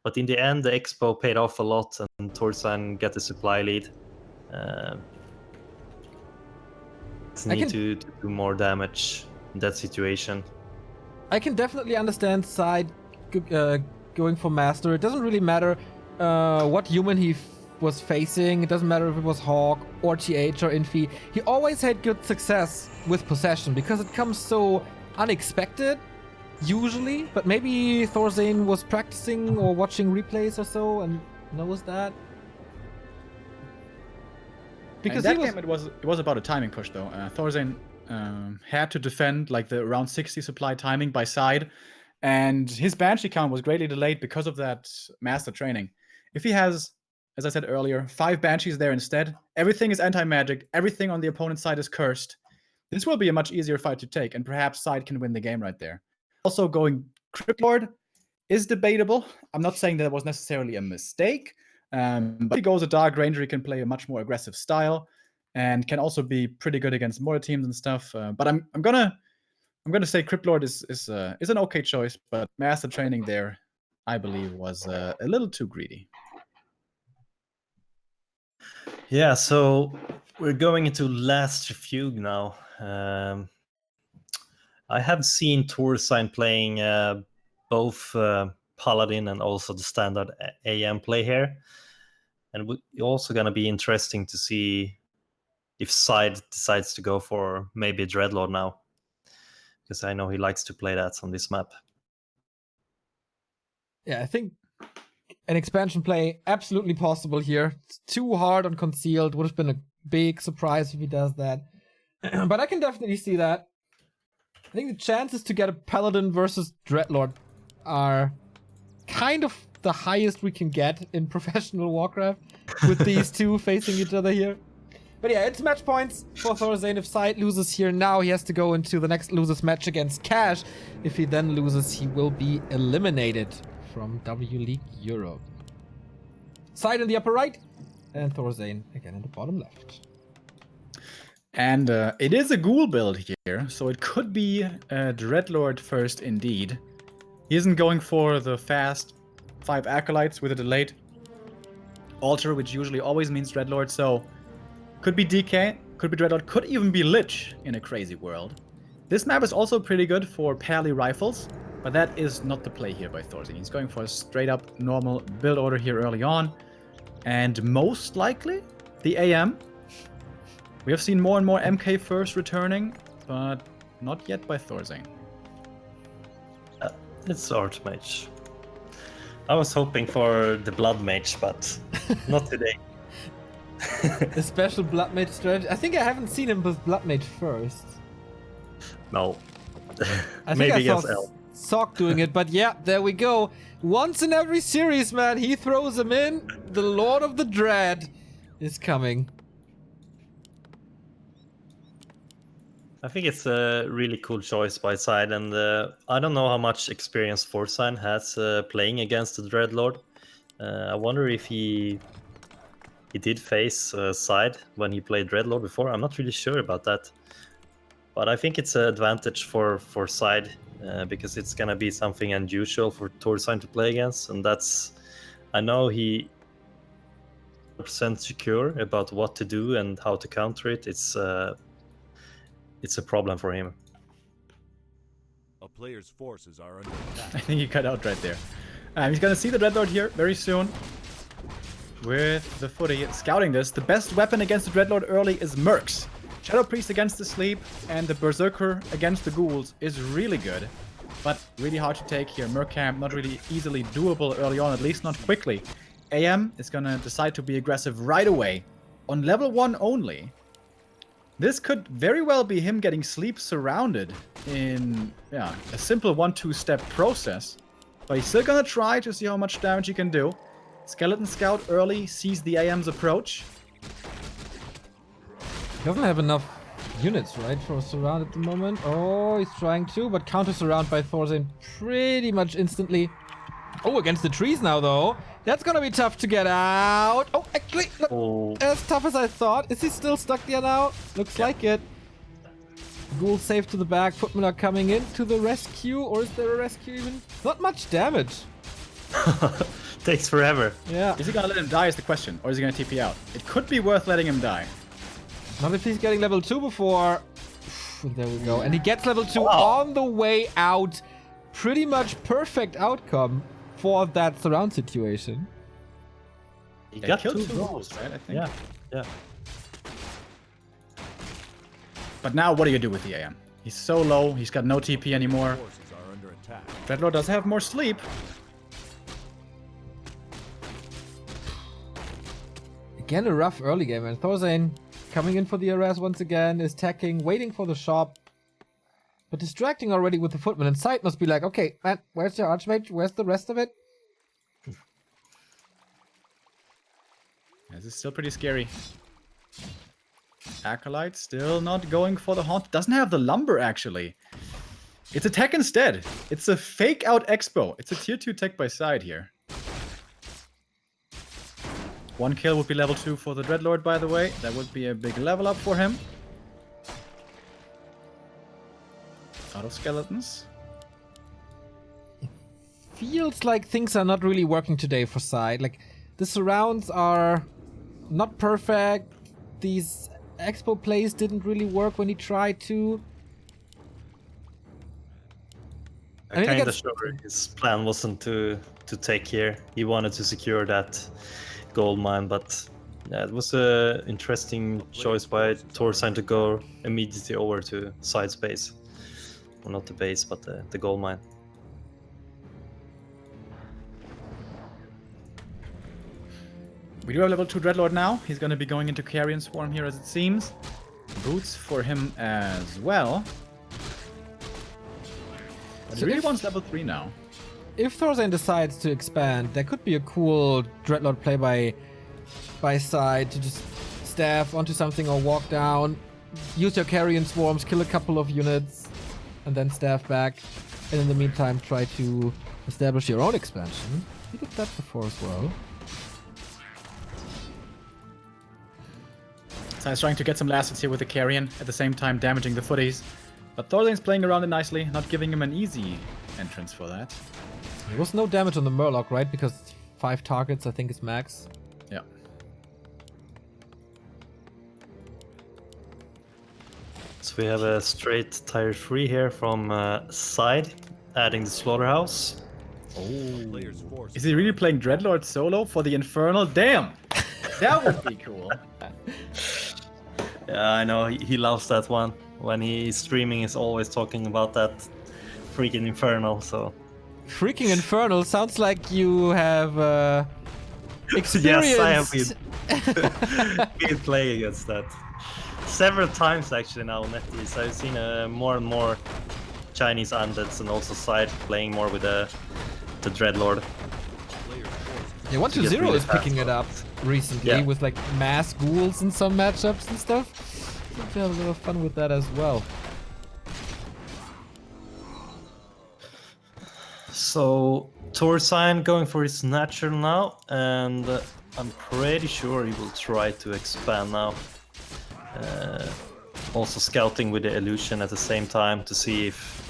But in the end, the expo paid off a lot, and ThorZaIN got the supply lead. Need to do more damage in that situation. I can definitely understand SyDe going for Master. It doesn't really matter what human he was facing. It doesn't matter if it was Hawk or TH or Infi. He always had good success with possession because it comes so unexpected. usually, but maybe ThorZaIN was practicing or watching replays or so and knows that. Because in that game, it was about a timing push though. ThorZaIN had to defend like the around 60 supply timing by side, and his Banshee count was greatly delayed because of that master training. If he has, as I said earlier, 5 Banshees there instead, everything is anti-magic, everything on the opponent's side is cursed. This will be a much easier fight to take, and perhaps SyDe can win the game right there. Also, going XlorD is debatable. I'm not saying that was necessarily a mistake, but if he goes a Dark Ranger, he can play a much more aggressive style, and can also be pretty good against mortar teams and stuff. But I'm gonna say XlorD is an okay choice, but master training there, I believe, was a little too greedy. Yeah, so we're going into last fugue now. I have seen ThorZaIN playing both Paladin and also the standard AM play here. And it's also going to be interesting to see if SyDe decides to go for maybe Dreadlord now. Because I know he likes to play that on this map. Yeah, I think an expansion play absolutely possible here. It's too hard on Concealed. Would have been a big surprise if he does that. But I can definitely see that. I think the chances to get a Paladin versus Dreadlord are kind of the highest we can get in professional Warcraft with these two facing each other here. But yeah, it's match points for ThorZaIN. If SyDe loses here now, he has to go into the next losers match against Cash. If he then loses, he will be eliminated from W League Europe. SyDe in the upper right, and ThorZaIN again in the bottom left. And it is a ghoul build here, so it could be Dreadlord first indeed. He isn't going for the fast 5 Acolytes with a delayed altar, which usually always means Dreadlord, so could be DK, could be Dreadlord, could even be Lich in a crazy world. This map is also pretty good for Pally rifles, but that is not the play here by ThorZaIN. He's going for a straight up normal build order here early on, and most likely the AM. We have seen more and more MK first returning, but not yet by ThorZaIN. It's Archmage. I was hoping for the Blood Mage, but not today. The special Blood Mage strategy. I think I haven't seen him with Blood Mage first. No. I think Maybe I against L. saw Sock doing it, but yeah, there we go. Once in every series, man, he throws him in. The Lord of the Dread is coming. I think it's a really cool choice by SyDe, and I don't know how much experience ThorZaIN has playing against the Dreadlord. I wonder if he did face SyDe when he played Dreadlord before. I'm not really sure about that. But I think it's an advantage for SyDe because it's going to be something unusual for ThorZaIN to play against. And that's, I know he 100% secure about what to do and how to counter it. It's a problem for him. A player's forces are under attack. I think he cut out right there. He's gonna see the Dreadlord here very soon. With the footy scouting this, the best weapon against the Dreadlord early is Mercs. Shadow Priest against the Sleep and the Berserker against the Ghouls is really good, but really hard to take here. Merc Camp not really easily doable early on, at least not quickly. AM is gonna decide to be aggressive right away on level 1 only. This could very well be him getting Sleep surrounded in a simple 1-2 step process. But he's still gonna try to see how much damage he can do. Skeleton Scout early sees the AM's approach. He doesn't have enough units, right, for a surround at the moment. Oh, he's trying to, but counter surround by ThorZaIN pretty much instantly. Oh, against the trees now, though. That's gonna be tough to get out. Oh, actually, not as tough as I thought. Is he still stuck there now? Looks like it. Ghoul safe to the back. Footmen are coming in to the rescue, or is there a rescue even? Not much damage. Takes forever. Yeah. Is he gonna let him die is the question, or is he gonna TP out? It could be worth letting him die. Not if he's getting level 2 before. There we go. And he gets level 2 on the way out. Pretty much perfect outcome for that surround situation. He They got killed 2 two ghouls, right? I think. Yeah. But now what do you do with the AM? He's so low, he's got no TP anymore. Forces are under attack. Dreadlord does have more sleep. Again, a rough early game, and ThorZaIN coming in for the arrest once again, is tacking, waiting for the shop, but distracting already with the footman. And SyDe must be like, okay, man, where's your Archmage? Where's the rest of it? This is still pretty scary. Acolyte still not going for the haunt. Doesn't have the lumber, actually. It's a tech instead. It's a fake out expo. It's a tier 2 tech by SyDe here. 1 kill would be level 2 for the Dreadlord, by the way. That would be a big level up for him. Out of skeletons. Feels like things are not really working today for SyDe. Like, the surrounds are not perfect. These expo plays didn't really work when he tried to. I mean, Kinda sure his plan wasn't to take here. He wanted to secure that gold mine, but yeah, it was a interesting choice by ThorZaIN to go immediately over to SyDe's base. Well, not the base, but the gold mine. We do have level 2 Dreadlord now. He's going to be going into Carrion Swarm here, as it seems. Boots for him as well. But he really wants level 3 now. If ThorZaIN decides to expand, there could be a cool Dreadlord play by SyDe to just staff onto something or walk down, use your Carrion Swarms, kill a couple of units, and then staff back. And in the meantime, try to establish your own expansion. He did that before as well. SyDe's trying to get some last hits here with the Carrion, at the same time damaging the footies. But ThorZaIN's playing around it nicely, not giving him an easy entrance for that. There was no damage on the Murloc, right? Because 5 targets, I think, is max. Yeah. So we have a straight tier 3 here from SyDe, adding the slaughterhouse. Player's force Is he really playing Dreadlord solo for the Infernal? Damn! That would be cool. Yeah, I know, he loves that one. When he's streaming, he's always talking about that freaking Infernal, so... Freaking Infernal sounds like you have experienced... Yes, I have been playing against that. Several times actually now on NetEase. I've seen more and more Chinese undeads and also SyDe playing more with the Dreadlord. Yeah, 1-0 really is picking it up recently Yeah. with like mass ghouls in some matchups and stuff. Seem to have a little fun with that as well. So ThorZaIN going for his natural now, and I'm pretty sure he will try to expand now. Also scouting with the illusion at the same time to see if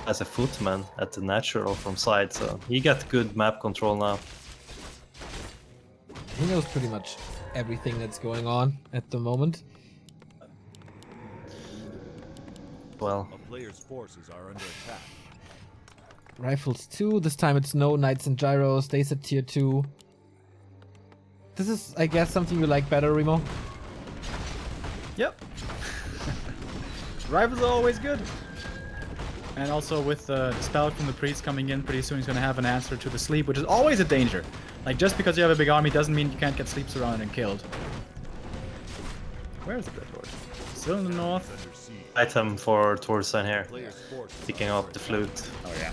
as a footman at the natural from SyDe, so he got good map control now. He knows pretty much everything that's going on at the moment. Well, a player's forces are under attack. Rifles 2, this time it's no Knights and Gyros, stays at tier 2. This is, I guess, something you like better, Remo? Yep. Rivals are always good. And also with the spell from the priest coming in, pretty soon he's going to have an answer to the sleep, which is always a danger. Like, just because you have a big army doesn't mean you can't get sleep surrounded and killed. Where is the Dreadlord? Still in the north. item for ThorZaIN here, Player's forces picking up the flute. Oh yeah.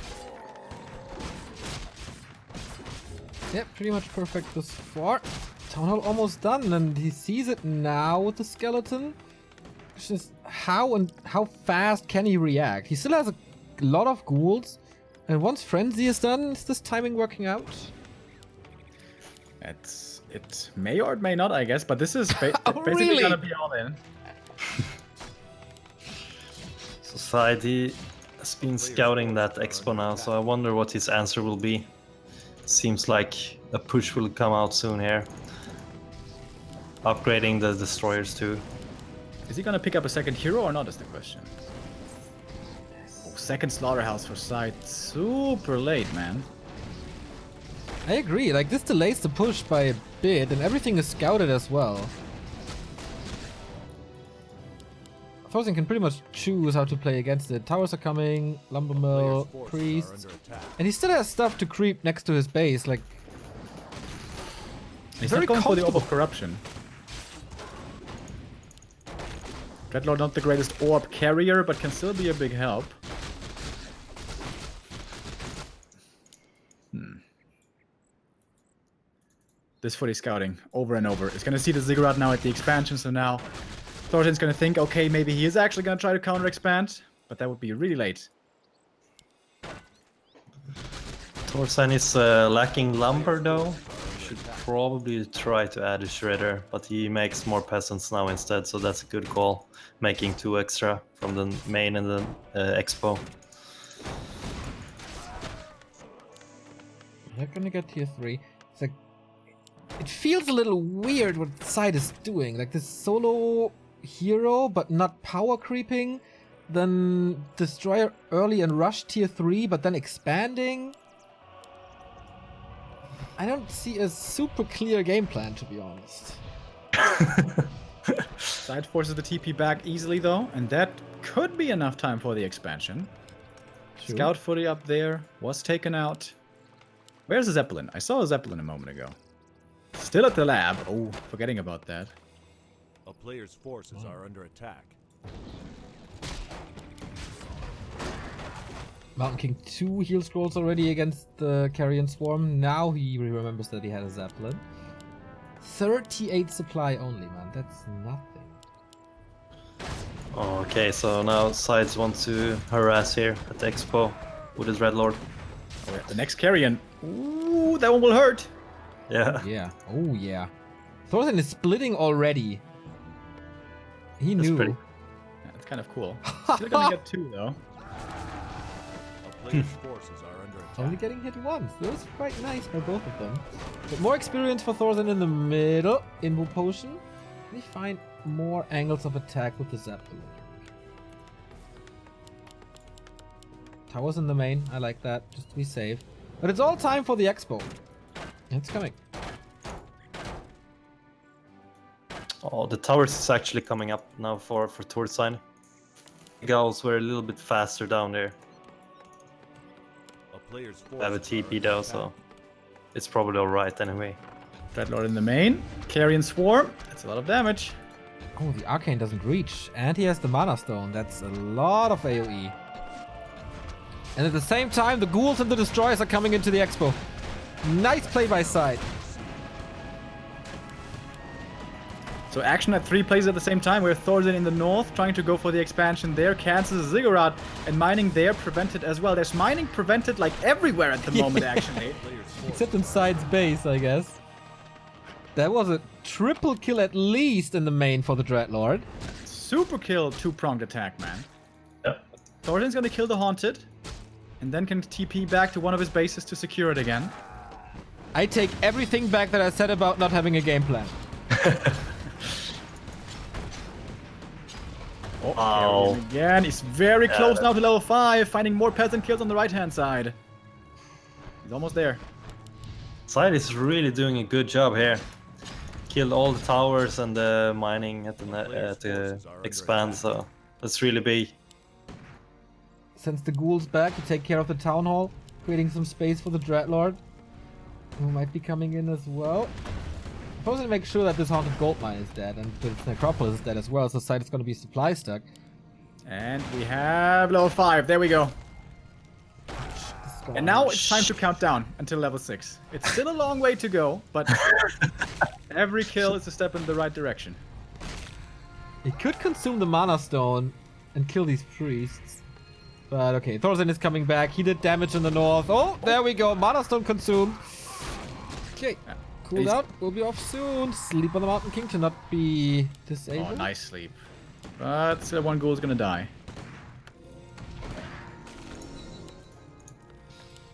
Yeah, pretty much perfect thus far. Town Hall almost done, and he sees it now with the skeleton. It's just how fast can he react? He still has a lot of ghouls, and once Frenzy is done, is this timing working out? It may or it may not, I guess, but this is basically really? gonna be all in. SyDe has been scouting that expo now, so I wonder what his answer will be. Seems like a push will come out soon here. Upgrading the destroyers too. Is he gonna pick up a second hero or not is the question. Oh, second slaughterhouse for SyDe. Super late, man. I agree, like this delays the push by a bit, and everything is scouted as well. ThorZaIN can pretty much choose how to play against it. Towers are coming, Lumber Mill, Priests, and he still has stuff to creep next to his base. Like, He's very not going for the orb comfortable. of corruption. Dreadlord not the greatest orb carrier, but can still be a big help. This footy scouting over and over. It's gonna see the Ziggurat now at the expansion, so now ThorZaIN's gonna think, okay, maybe he is actually gonna try to counter expand, but that would be really late. ThorZaIN is lacking lumber though. Should probably try to add a shredder, but he makes more peasants now instead, so that's a good call. Making 2 extra from the main and the expo. they're gonna get tier 3. It's like, it feels a little weird what SyDe is doing. Like this solo hero, but not power creeping. Then destroyer early and rush tier 3, but then expanding. I don't see a super clear game plan, to be honest. Side forces the TP back easily though, and that could be enough time for the expansion. True. Scout footy up there was taken out. Where's the Zeppelin? I saw a Zeppelin a moment ago. Still at the lab. Oh, forgetting about that. A player's forces are under attack. Mountain King 2 heal scrolls already against the Carrion Swarm. Now he remembers that he had a Zeppelin. 38 supply only, man. That's nothing. Okay, so now sides want to harass here at the expo with his Dreadlord. Oh, yeah, the next Carrion. Ooh, that one will hurt. Yeah. Yeah. Oh, yeah. ThorZaIN is splitting already. He That's knew. pretty- Yeah, it's kind of cool. Still gonna get 2 though. A player's forces are under attack. Only getting hit once. That was quite nice by both of them. But more experience for ThorZaIN in the middle. Invo Potion. Can he find more angles of attack with the Zeppelin? Towers in the main. I like that. Just to be safe. But it's all time for the expo. It's coming. Oh, the towers is actually coming up now for ThorZaIN. The gals were a little bit faster down there. A player's forces They have a are TP under though, attack. so it's probably alright anyway. Dreadlord in the main. Carrion Swarm. That's a lot of damage. Oh, the Arcane doesn't reach. And he has the Mana Stone. That's a lot of AoE. And at the same time, the Ghouls and the Destroyers are coming into the expo. Nice play by SyDe. So action at 3 places at the same time. We're ThorZaIN in the north, trying to go for the expansion there. Cancels the Ziggurat, and mining there prevented as well. There's mining prevented like everywhere at the moment, actually. Player's forces Except in SyDe's base, I guess. That was a triple kill at least in the main for the Dreadlord. Super kill, 2-pronged attack, man. Yep. ThorZaIN's gonna kill the Haunted, and then can TP back to one of his bases to secure it again. I take everything back that I said about not having a game plan. Oh, Wow. Carrion again. He's very close now to level 5, finding more peasant kills on the right-hand side. He's almost there. SyDe is really doing a good job here. Killed all the towers and the mining at the expand, so that's really big. Sends the Ghouls back to take care of the Town Hall, creating some space for the Dreadlord, who might be coming in as well. Supposed to make sure that this Haunted Gold Mine is dead, and this Necropolis is dead as well, so SyDe is going to be supply stuck. And we have level 5. There we go. And now it's time to count down until level 6. It's still a long way to go, but every kill is a step in the right direction. He could consume the Mana Stone and kill these priests. But okay, ThorZaIN is coming back. He did damage in the north. Oh, there we go. Mana Stone consumed. Okay, cooled out. We'll be off soon. Sleep on the Mountain King to not be disabled. Oh, nice sleep. But still one ghoul is gonna die.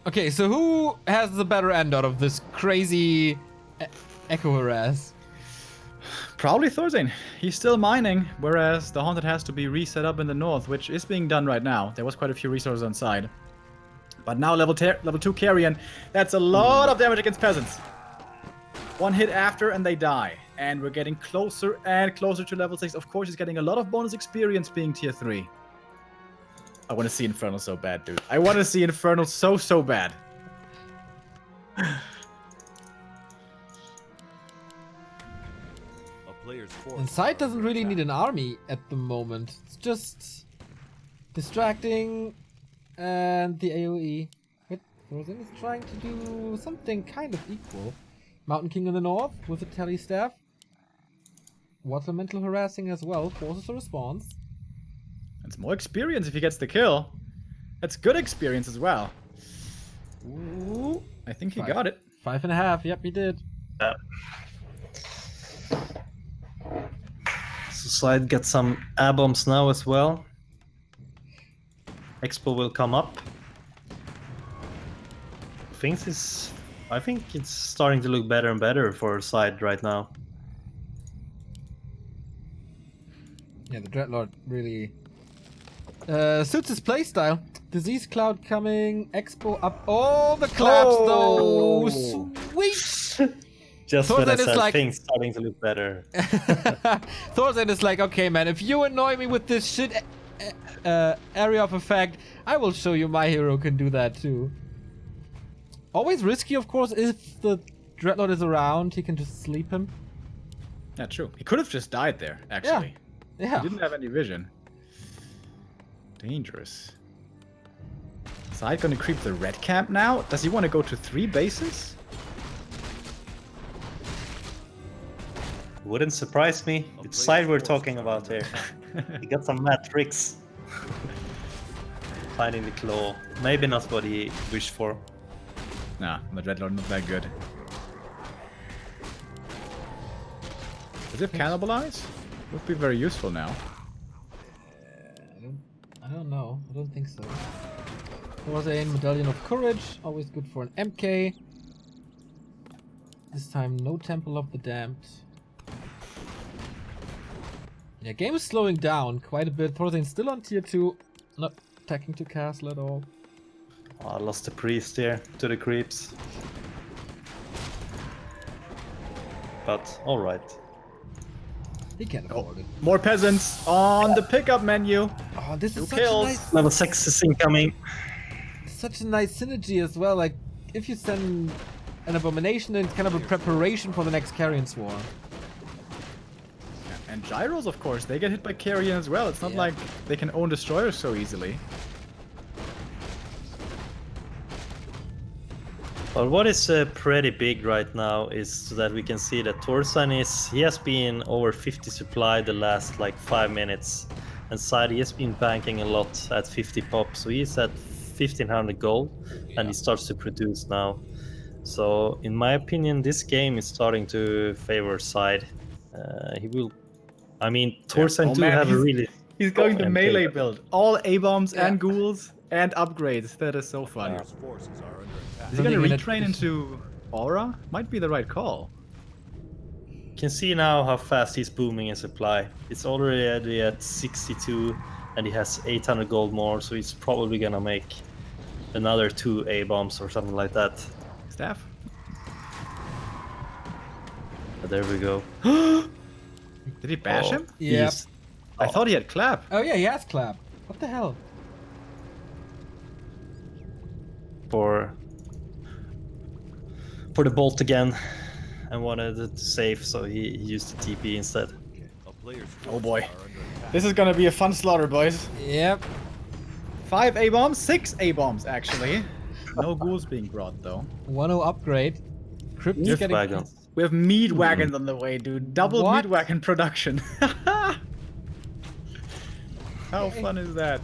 Okay, so who has the better end out of this crazy echo harass? Probably ThorZaIN. He's still mining, whereas the Haunted has to be reset up in the north, which is being done right now. There was quite a few resources on side. But now level 2 Carrion, that's a lot of damage against peasants. One hit after and they die. And we're getting closer and closer to level 6. Of course, he's getting a lot of bonus experience being tier 3. I want to see Infernal so bad, dude. I want to see Infernal so bad. A player's force. And SyDe doesn't really need an army at the moment. It's just distracting and the AoE. But ThorZaIN is trying to do something kind of equal. Mountain King in the north with a tele staff. Water mental harassing as well, forces a response. It's more experience if he gets the kill. That's good experience as well. Ooh, I think he got it. 5.5, yep, he did. So SyDe gets some A-bombs now as well. Expo will come up. I think it's starting to look better and better for SyDe right now. Yeah, the Dreadlord really suits his playstyle. Disease Cloud coming, Expo up. Oh, the collapse though! Sweet! Just when I ThorZaIN is said like... things starting to look better. ThorZaIN is like, okay man, if you annoy me with this shit area of effect, I will show you my hero can do that too. Always risky, of course, if the Dreadlord is around, he can just sleep him. Yeah, true. He could have just died there, actually. Yeah. He didn't have any vision. Dangerous. SyDe gonna creep the red camp now? Does he want to go to 3 bases? Wouldn't surprise me. It's SyDe we're talking about here. He got some mad tricks. Finding the claw. Maybe not what he wished for. Nah, the Dreadlord not that good. Does it cannibalize? Would be very useful now. I don't know. I don't think so. ThorZaIN Medallion of Courage, always good for an MK. This time no Temple of the Damned. Yeah, game is slowing down quite a bit. ThorZaIN still on tier 2, not attacking to castle at all. Oh, I lost the priest here to the creeps. But alright. He can't afford it. More peasants on the pickup menu. Oh, this is 2 such kills. a nice, Level 6 is incoming. such a nice synergy as well. Like, if you send an abomination, it's kind of a preparation for the next Carrion Swarm. And gyros, of course, they get hit by Carrion as well. It's not like they can own destroyers so easily. Well, what is pretty big right now is that we can see that ThorZaIN he has been over 50 supply the last like 5 minutes, and SyDe has been banking a lot at 50 pop, so he's at 1500 gold, and he starts to produce now. So in my opinion, this game is starting to favor SyDe. He will. I mean, ThorZaIN do have a really. He's going the MK. melee build. All A-bombs and ghouls and upgrades. That is so fun. Player's forces are under attack. Is he gonna Something in retrain into Aura? Might be the right call. You can see now how fast he's booming in supply. It's already at 62, and he has 800 gold more, so he's probably gonna make another 2 A-bombs or something like that. Staff? But there we go. Did he bash him? Yeah. He's- I thought he had clap. Oh yeah, he has clap. What the hell? for the bolt again and wanted to save, so he used the TP instead. A player's Oh boy. forces are under attack. This is gonna be a fun slaughter, boys. Yep. 5 A-bombs, 6 A-bombs actually. No ghouls being brought though. 1-0 upgrade. Crypt is Gift getting... wagons. We have meat wagons on the way, dude. Double What? meat wagon production. How fun is that? I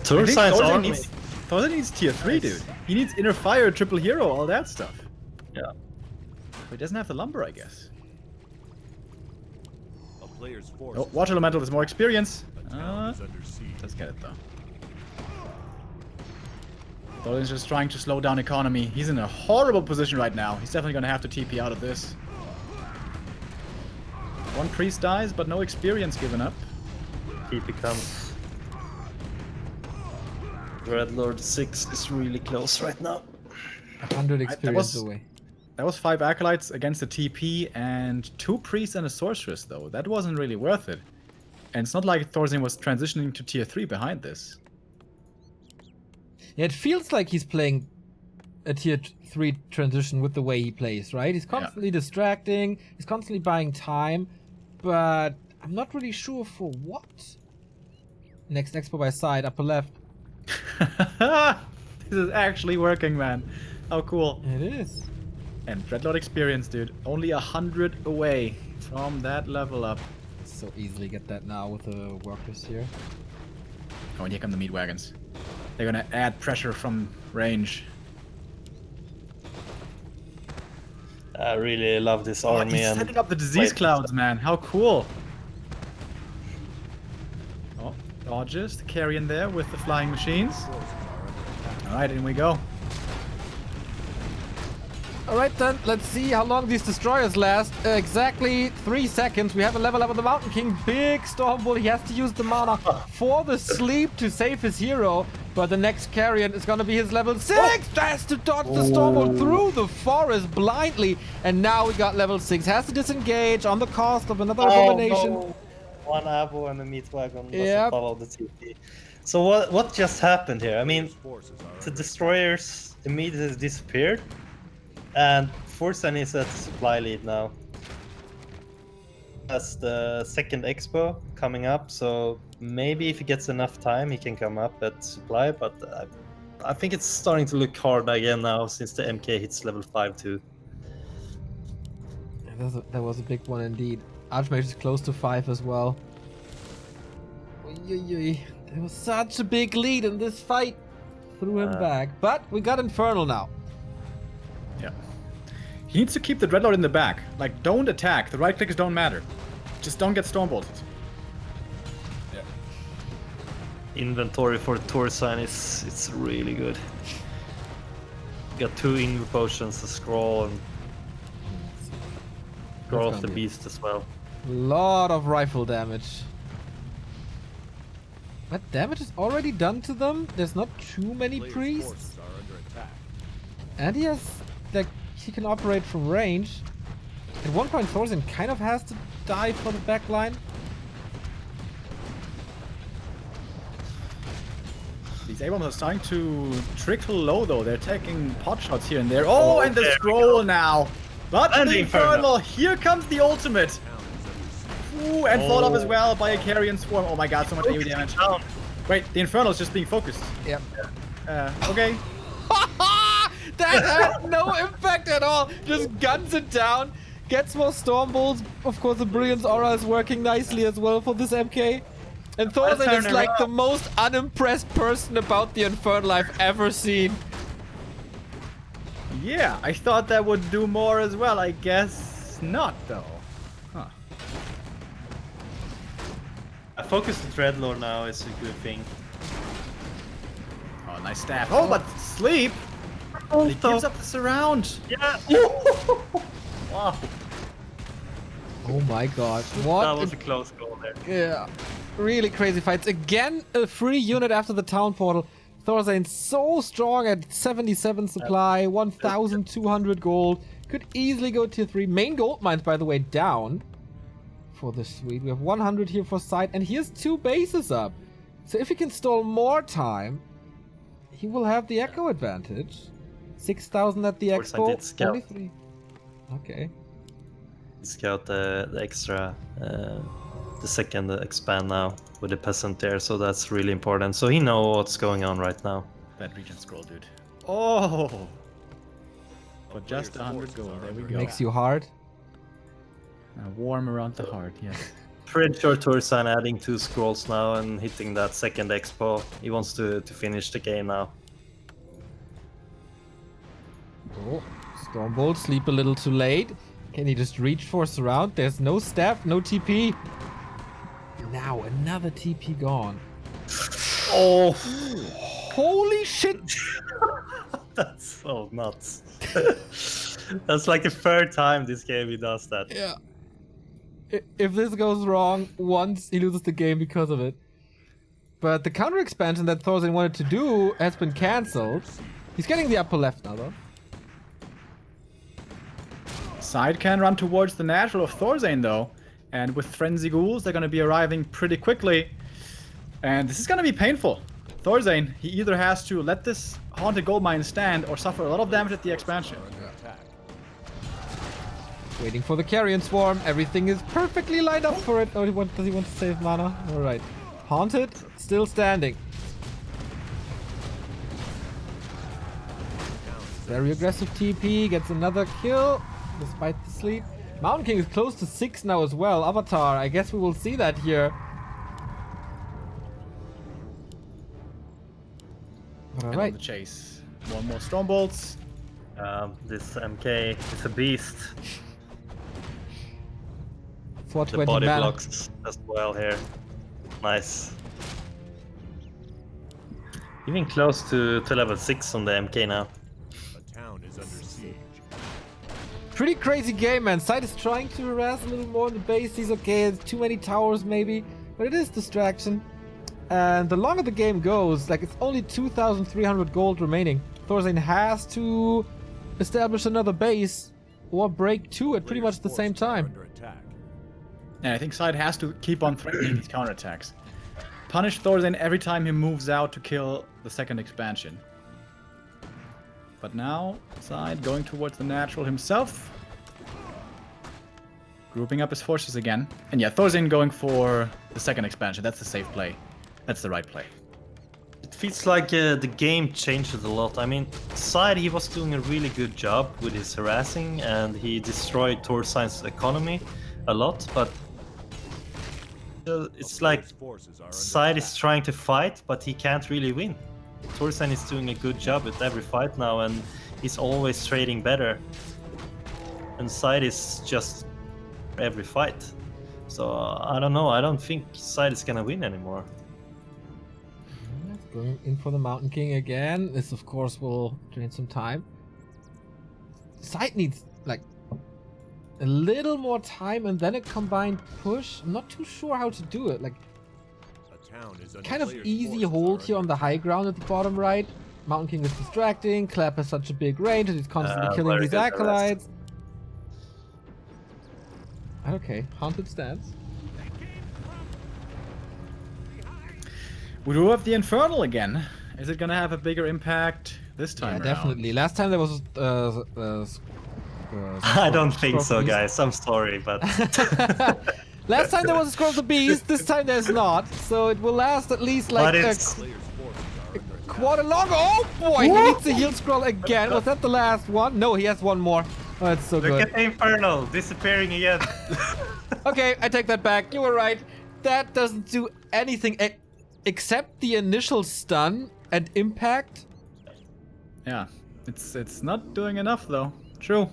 think ThorZaIN's ThorZaIN army. needs tier 3, Nice. dude. He needs inner fire, triple hero, all that stuff. Yeah. But he doesn't have the lumber, I guess. A player's force. Oh, water elemental is more experience. A town is under siege. Let's get it though. ThorZaIN's just trying to slow down economy. He's in a horrible position right now. He's definitely gonna have to TP out of this. One priest dies, but no experience given up. TP comes. Red Lord 6 is really close right now. 100 experience was- away. That was 5 acolytes against a TP and 2 priests and a sorceress, though. That wasn't really worth it. And it's not like ThorZaIN was transitioning to tier 3 behind this. Yeah, it feels like he's playing a tier 3 transition with the way he plays, right? He's constantly distracting, he's constantly buying time, but I'm not really sure for what. Next expo by side, upper left. This is actually working, man. How cool. It is. And Dreadlord experience, dude. Only 100 away from that level up. So easily get that now with the workers here. Oh, and here come the meat wagons. They're gonna add pressure from range. I really love this army. He's and setting up the disease clouds, man. How cool. Oh, dodges the carrion there with the flying machines. Alright, in we go. Alright then, let's see how long these destroyers last. Exactly 3 seconds. We have a level up on the Mountain King. Big Stormbull. He has to use the mana for the sleep to save his hero. But the next carrion is gonna be his level 6. Has to dodge the Stormbull through the forest blindly. And now we got level 6. Has to disengage on the cost of another abomination. No. One Avo and a meat wagon doesn't Yep. follow the TP. So what just happened here? I mean, the destroyers immediately disappeared. And ThorZaIN is at supply lead now. That's the second expo coming up, so maybe if he gets enough time, he can come up at supply. But I think it's starting to look hard again now since the MK hits level 5 too. That was a big one indeed. Archmage is close to 5 as well. There was such a big lead in this fight. Threw him back, but we got Infernal now. Yeah. He needs to keep the Dreadlord in the back. Like, don't attack. The right clickers don't matter. Just don't get Stormbolted. Yeah. Inventory for ThorZaIN it's really good. Got 2 Inv potions, a scroll, and scroll of the beast as well. Lot of rifle damage. What damage is already done to them? There's not too many priests. Forces are under attack. And he has, like, he can operate from range. At one point, ThorZaIN kind of has to die for the backline. These A-bombs are starting to trickle low, though. They're taking pot shots here and there. Oh, and the scroll now. But And the the Infernal. Here comes the ultimate. Ooh, and followed up as well by a carrion swarm. Oh my god, so much AoE damage. Wait, the Infernal is just being focused. Yep. Okay. That had no impact at all. Just guns it down. Gets more Stormbulls. Of course, the Brilliance Aura is working nicely as well for this MK. And ThorZaIN is like the most unimpressed person about the Infernal I've ever seen. Yeah, I thought that would do more as well. I guess not, though. Huh. I focus the Dreadlord now is a good thing. Oh, nice staff. Oh, but sleep! He gives up the surround. Yeah! Wow. Oh my god. What? That was a close goal there. Yeah. Really crazy fights. Again, a free unit after the town portal. ThorZaIN so strong at 77 supply, 1,200 gold. Could easily go tier 3. Main gold mines, by the way, down for the suite. We have 100 here for side, and he has 2 bases up. So if he can stall more time, he will have the echo advantage. 6,000 at the expo. did scout. Only 3. Okay. Scout the extra, the second expand now with the peasant there, so that's really important. So he knows what's going on right now. That region scroll, dude. Oh! For just 100 gold, there we go. Makes you hard. Warm around the heart, yes. Pretty sure ThorZaIN adding 2 scrolls now and hitting that second expo. He wants to finish the game now. Oh, Stormbolt sleep a little too late. Can he just reach for surround? There's no staff, no TP. Now another TP gone. Oh, Holy shit! that's so nuts. That's like the 3rd time this game he does that. Yeah. If this goes wrong once, he loses the game because of it. But the counter expansion that ThorZaIN wanted to do has been cancelled. He's getting the upper left now, though. SyDe can run towards the natural of ThorZaIN though. And with Frenzy Ghouls, they're going to be arriving pretty quickly. And this is going to be painful. ThorZaIN, he either has to let this Haunted Goldmine stand or suffer a lot of damage at the expansion. Waiting for the Carrion Swarm. Everything is perfectly lined up for it. Oh, does he want to save mana? Alright. Haunted, still standing. Very aggressive TP, gets another kill, despite the sleep. Mountain King is close to 6 now as well. Avatar, I guess we will see that here. Alright. The chase. One more Stormbolts. This MK is a beast. 420 The body mana. blocks as well here. Nice. Even close to level 6 on the MK now. A town is under siege. Pretty crazy game, man. SyDe is trying to harass a little more in the base. He's okay, it's too many towers maybe, but it is distraction. And the longer the game goes, like it's only 2,300 gold remaining. ThorZaIN has to establish another base or break 2 at pretty much the same time. Under attack. And I think SyDe has to keep on threatening these counterattacks. Punish ThorZaIN every time he moves out to kill the second expansion. But now, SyDe going towards the natural himself. Grouping up his forces again. And yeah, ThorZaIN going for the second expansion. That's the safe play. That's the right play. It feels like the game changes a lot. I mean, SyDe, he was doing a really good job with his harassing and he destroyed ThorZaIN's economy a lot, but it's like SyDe is trying to fight, but he can't really win. ThorZaIN is doing a good job at every fight now and he's always trading better. And SyDe is just every fight. So I don't know, I don't think SyDe is gonna win anymore. Going in for the Mountain King again. This of course will drain some time. SyDe needs like a little more time and then a combined push. I'm not too sure how to do it. Like A town is under kind of players' easy forces hold are here on the high ground at the bottom right. Mountain King is distracting. Clap has such a big range and he's constantly killing very these good acolytes. Okay, Haunted stands. We do have the Infernal again. Is it gonna have a bigger impact this time Yeah, around? definitely. Last time there was I don't think so, Beast. guys. I'm sorry, but Last time there was a Scroll of the Beast, this time there's not. So it will last at least like But a it's- Players' forces are under attack. quarter longer. Oh boy, he needs a heal scroll again. Was that the last one? No, he has one more. Oh, that's so look good. at the Infernal disappearing again. Okay, I take that back. You were right. That doesn't do anything except the initial stun and impact. Yeah, it's not doing enough though. True.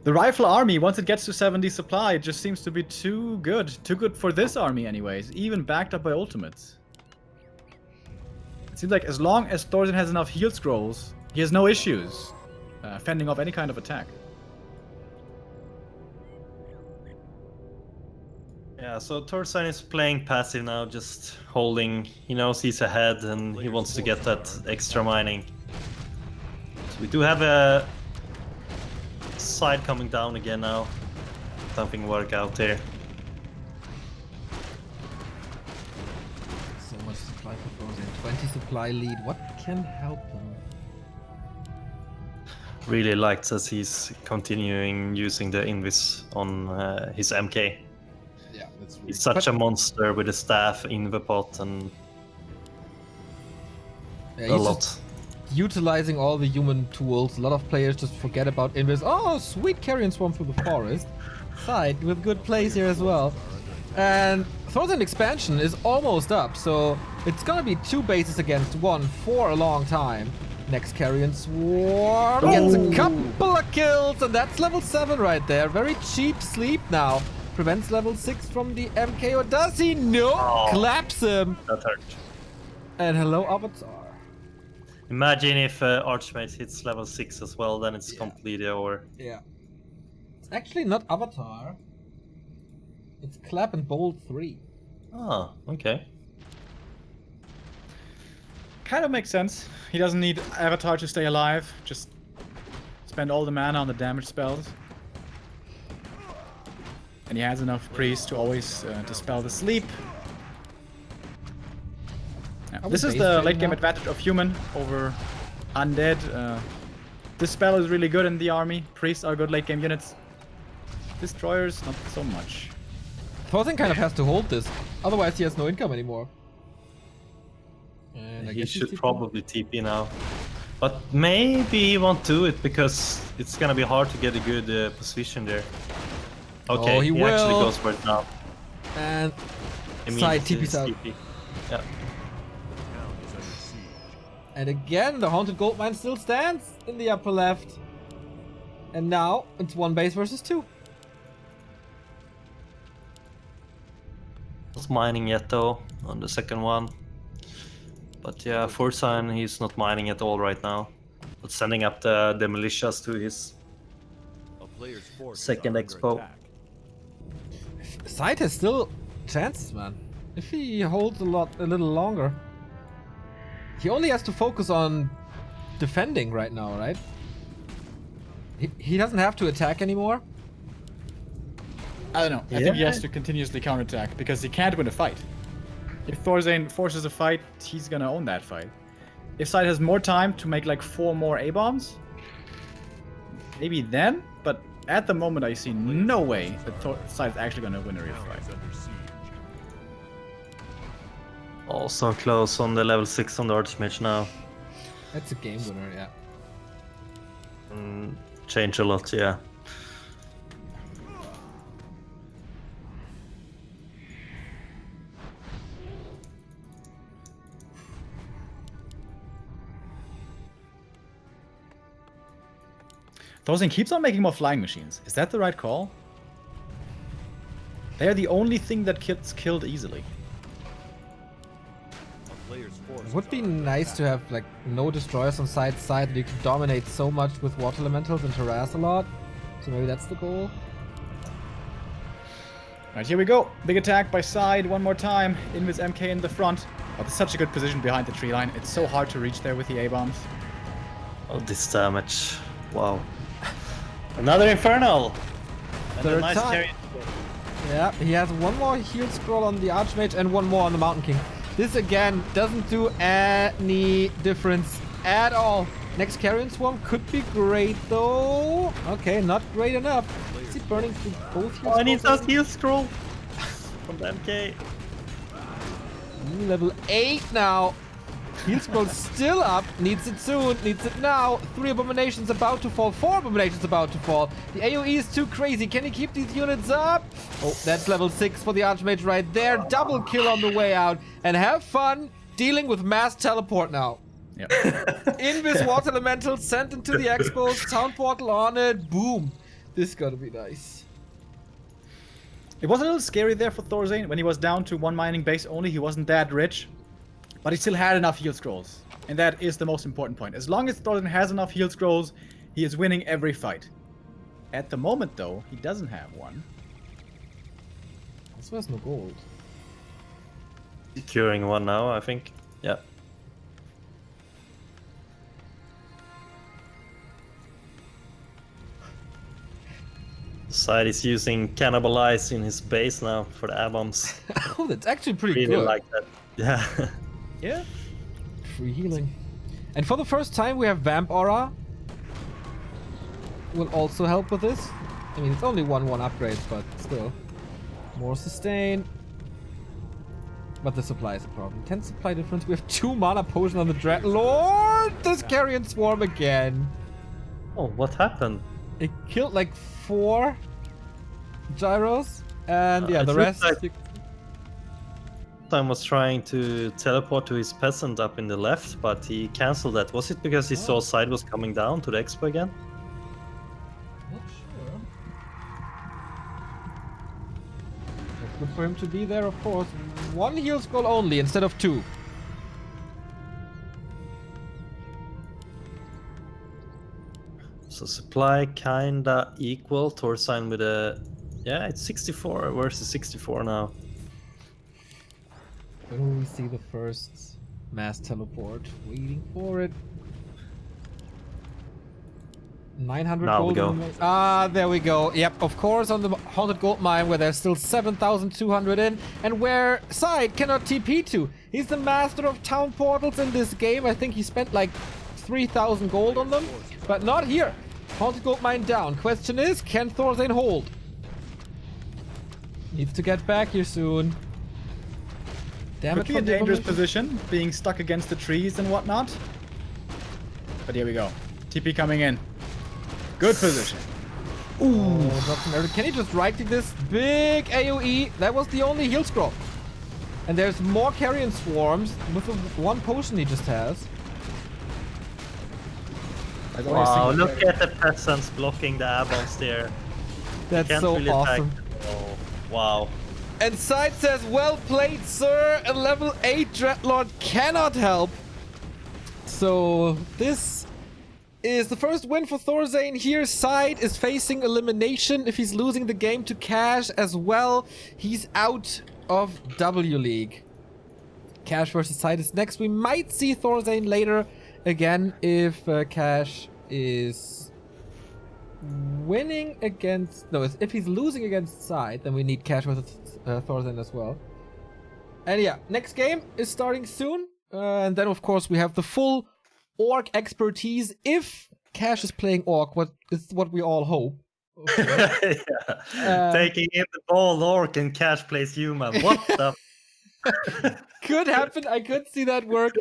The rifle army, once it gets to 70 supply, it just seems to be too good. Too good for this army anyways, even backed up by ultimates. It seems like as long as ThorZaIN has enough heal scrolls, he has no issues fending off any kind of attack. Yeah, so ThorZaIN is playing passive now, just holding. He knows he's ahead and he wants to get that extra mining. So we do have a side coming down again now. Something work out there. So much supply for ThorZaIN. 20 supply lead. What can help them? Really liked that he's continuing using the Invis on his MK. Yeah, that's really He's such a monster with the staff, Invipot, and Yeah, a he's lot. just utilizing all the human tools. A lot of players just forget about Invis. Oh, sweet Carrion Swarm through the forest. SyDe with good plays here as well. And ThorZaIN expansion is almost up, so it's gonna be 2 bases against 1 for a long time. Next Carrion Swarm gets a couple of kills, and that's level 7 right there. Very cheap sleep now. Prevents level 6 from the MK, or does he? No! Oh. Claps him! That hurt. And hello, Avatar. Imagine if Archmage hits level 6 as well, then it's completely over. Yeah. It's actually not Avatar. It's Clap and Bolt 3. Ah, okay. Kind of makes sense. He doesn't need Avatar to stay alive. Just spend all the mana on the damage spells. And he has enough priests to always dispel the sleep. Yeah, this is the late game advantage of human over undead. This spell is really good in the army. Priests are good late game units. Destroyers, not so much. ThorZaIN kind of has to hold this, otherwise he has no income anymore. And I He guess should probably TP now. But maybe he won't do it because it's gonna be hard to get a good position there. Okay, Oh, he will. Actually goes for it now. And Immediately TP's out. TP. Yeah. And again, the Haunted Gold Mine still stands in the upper left. And now it's 1 base versus 2. Not mining yet though on the second one. But yeah, ThorZaIN, he's not mining at all right now. But sending up the militias to his second expo. SyDe has still chances, man. If he holds a little longer. He only has to focus on defending right now, right? He doesn't have to attack anymore. I don't know. I think he has to continuously counterattack because he can't win a fight. If ThorZaIN forces a fight, he's gonna own that fight. If SyDe has more time to make like 4 more A-bombs, maybe then, but at the moment I see no way that SyDe is actually gonna win a real fight. Oh, so close on the level 6 on the Archmage now. That's a game winner, yeah. Change a lot, yeah. ThorZaIN keeps on making more flying machines. Is that the right call? They are the only thing that gets killed easily. It would be nice to have like no destroyers on side that you can dominate so much with water elementals and harass a lot. So maybe that's the goal. Alright, here we go. Big attack by SyDe one more time. Invis MK in the front. Oh, that's such a good position behind the tree line. It's so hard to reach there with the A-bombs. Oh, this damage. Wow. Another Infernal! And Third a nice time. carry. Yeah, he has 1 more heal scroll on the Archmage and 1 more on the Mountain King. This again doesn't do any difference at all. Next Carrion Swarm could be great though. Okay, not great enough. Is he burning through both heal Oh, I need scrolls? that heal scroll from the MK. Level 8 now. Heal scroll still up. Needs it soon. Needs it now. 3 abominations about to fall. 4 abominations about to fall. The AoE is too crazy. Can he keep these units up? Oh, that's level 6 for the Archmage right there. Double kill on the way out. And have fun dealing with mass teleport now. Yep. Invis Water Elemental sent into the expos. Town portal on it. Boom. This is gonna be nice. It was a little scary there for ThorZaIN when he was down to 1 mining base only. He wasn't that rich. But he still had enough heal scrolls. And that is the most important point. As long as ThorZaIN has enough heal scrolls, he is winning every fight. At the moment, though, he doesn't have one. Also has no gold. Securing one now, I think. Yeah. SyDe is using Cannibalize in his base now for the A-bombs. Oh, that's actually pretty Really good. like that. Yeah. Yeah. Free healing. And for the first time we have Vamp Aura. Will also help with this. I mean, it's only 1/1 upgrades, but still. More sustain. But the supply is a problem. 10 supply difference. We have 2 mana potion on the Dreadlord. This Carrion Swarm again. Oh, what happened? It killed like 4 gyros. And yeah, I the think rest... Time was trying to teleport to his peasant up in the left, but he cancelled that. Was it because he saw SyDe was coming down to the expo again? Not sure. It's good for him to be there, of course. 1 heal scroll only instead of 2. So supply kinda equal. ThorZaIN with a... Yeah, it's 64 versus 64 now. When will we see the first mass teleport? Waiting for it. 900 Now we gold. go. There we go. Yep, of course, on the Haunted Gold Mine, where there's still 7,200 in, and where SyDe cannot TP to. He's the master of town portals in this game. I think he spent like 3,000 gold on them, but not here. Haunted Gold Mine down. Question is, can ThorZaIN hold? Needs to get back here soon. Damn Quickly a it, dangerous position, being stuck against the trees and whatnot. But here we go. TP coming in. Good position. Ooh, drops an arrow. Can he just right-click this? Big AoE. That was the only heal scroll. And there's more carrion swarms with the one potion he just has. Wow, look at the peasants blocking the airbombs there. That's Can't so really awesome. attack. Oh, wow. And SyDe says, well played, sir. A level 8 Dreadlord cannot help. So this is the first win for ThorZaIN here. SyDe is facing elimination if he's losing the game to Cash as well. He's out of W League. Cash versus SyDe is next. We might see ThorZaIN later again if Cash is winning against... No, if he's losing against SyDe, then we need Cash versus ThorZaIN as well. And yeah, next game is starting soon. And then, of course, we have the full Orc expertise. If Cash is playing Orc, what is what we all hope. Yeah. Taking in the ball Orc and Cash plays human. What the... Could happen. I could see that work.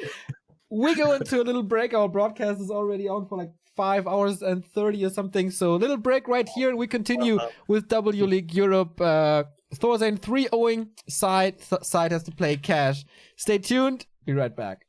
We go into a little break. Our broadcast is already on for like 5 hours and 30 or something. So a little break right here, and we continue with W League Europe. ThorZaIN 3-0ing. SyDe has to play Cash. Stay tuned. Be right back.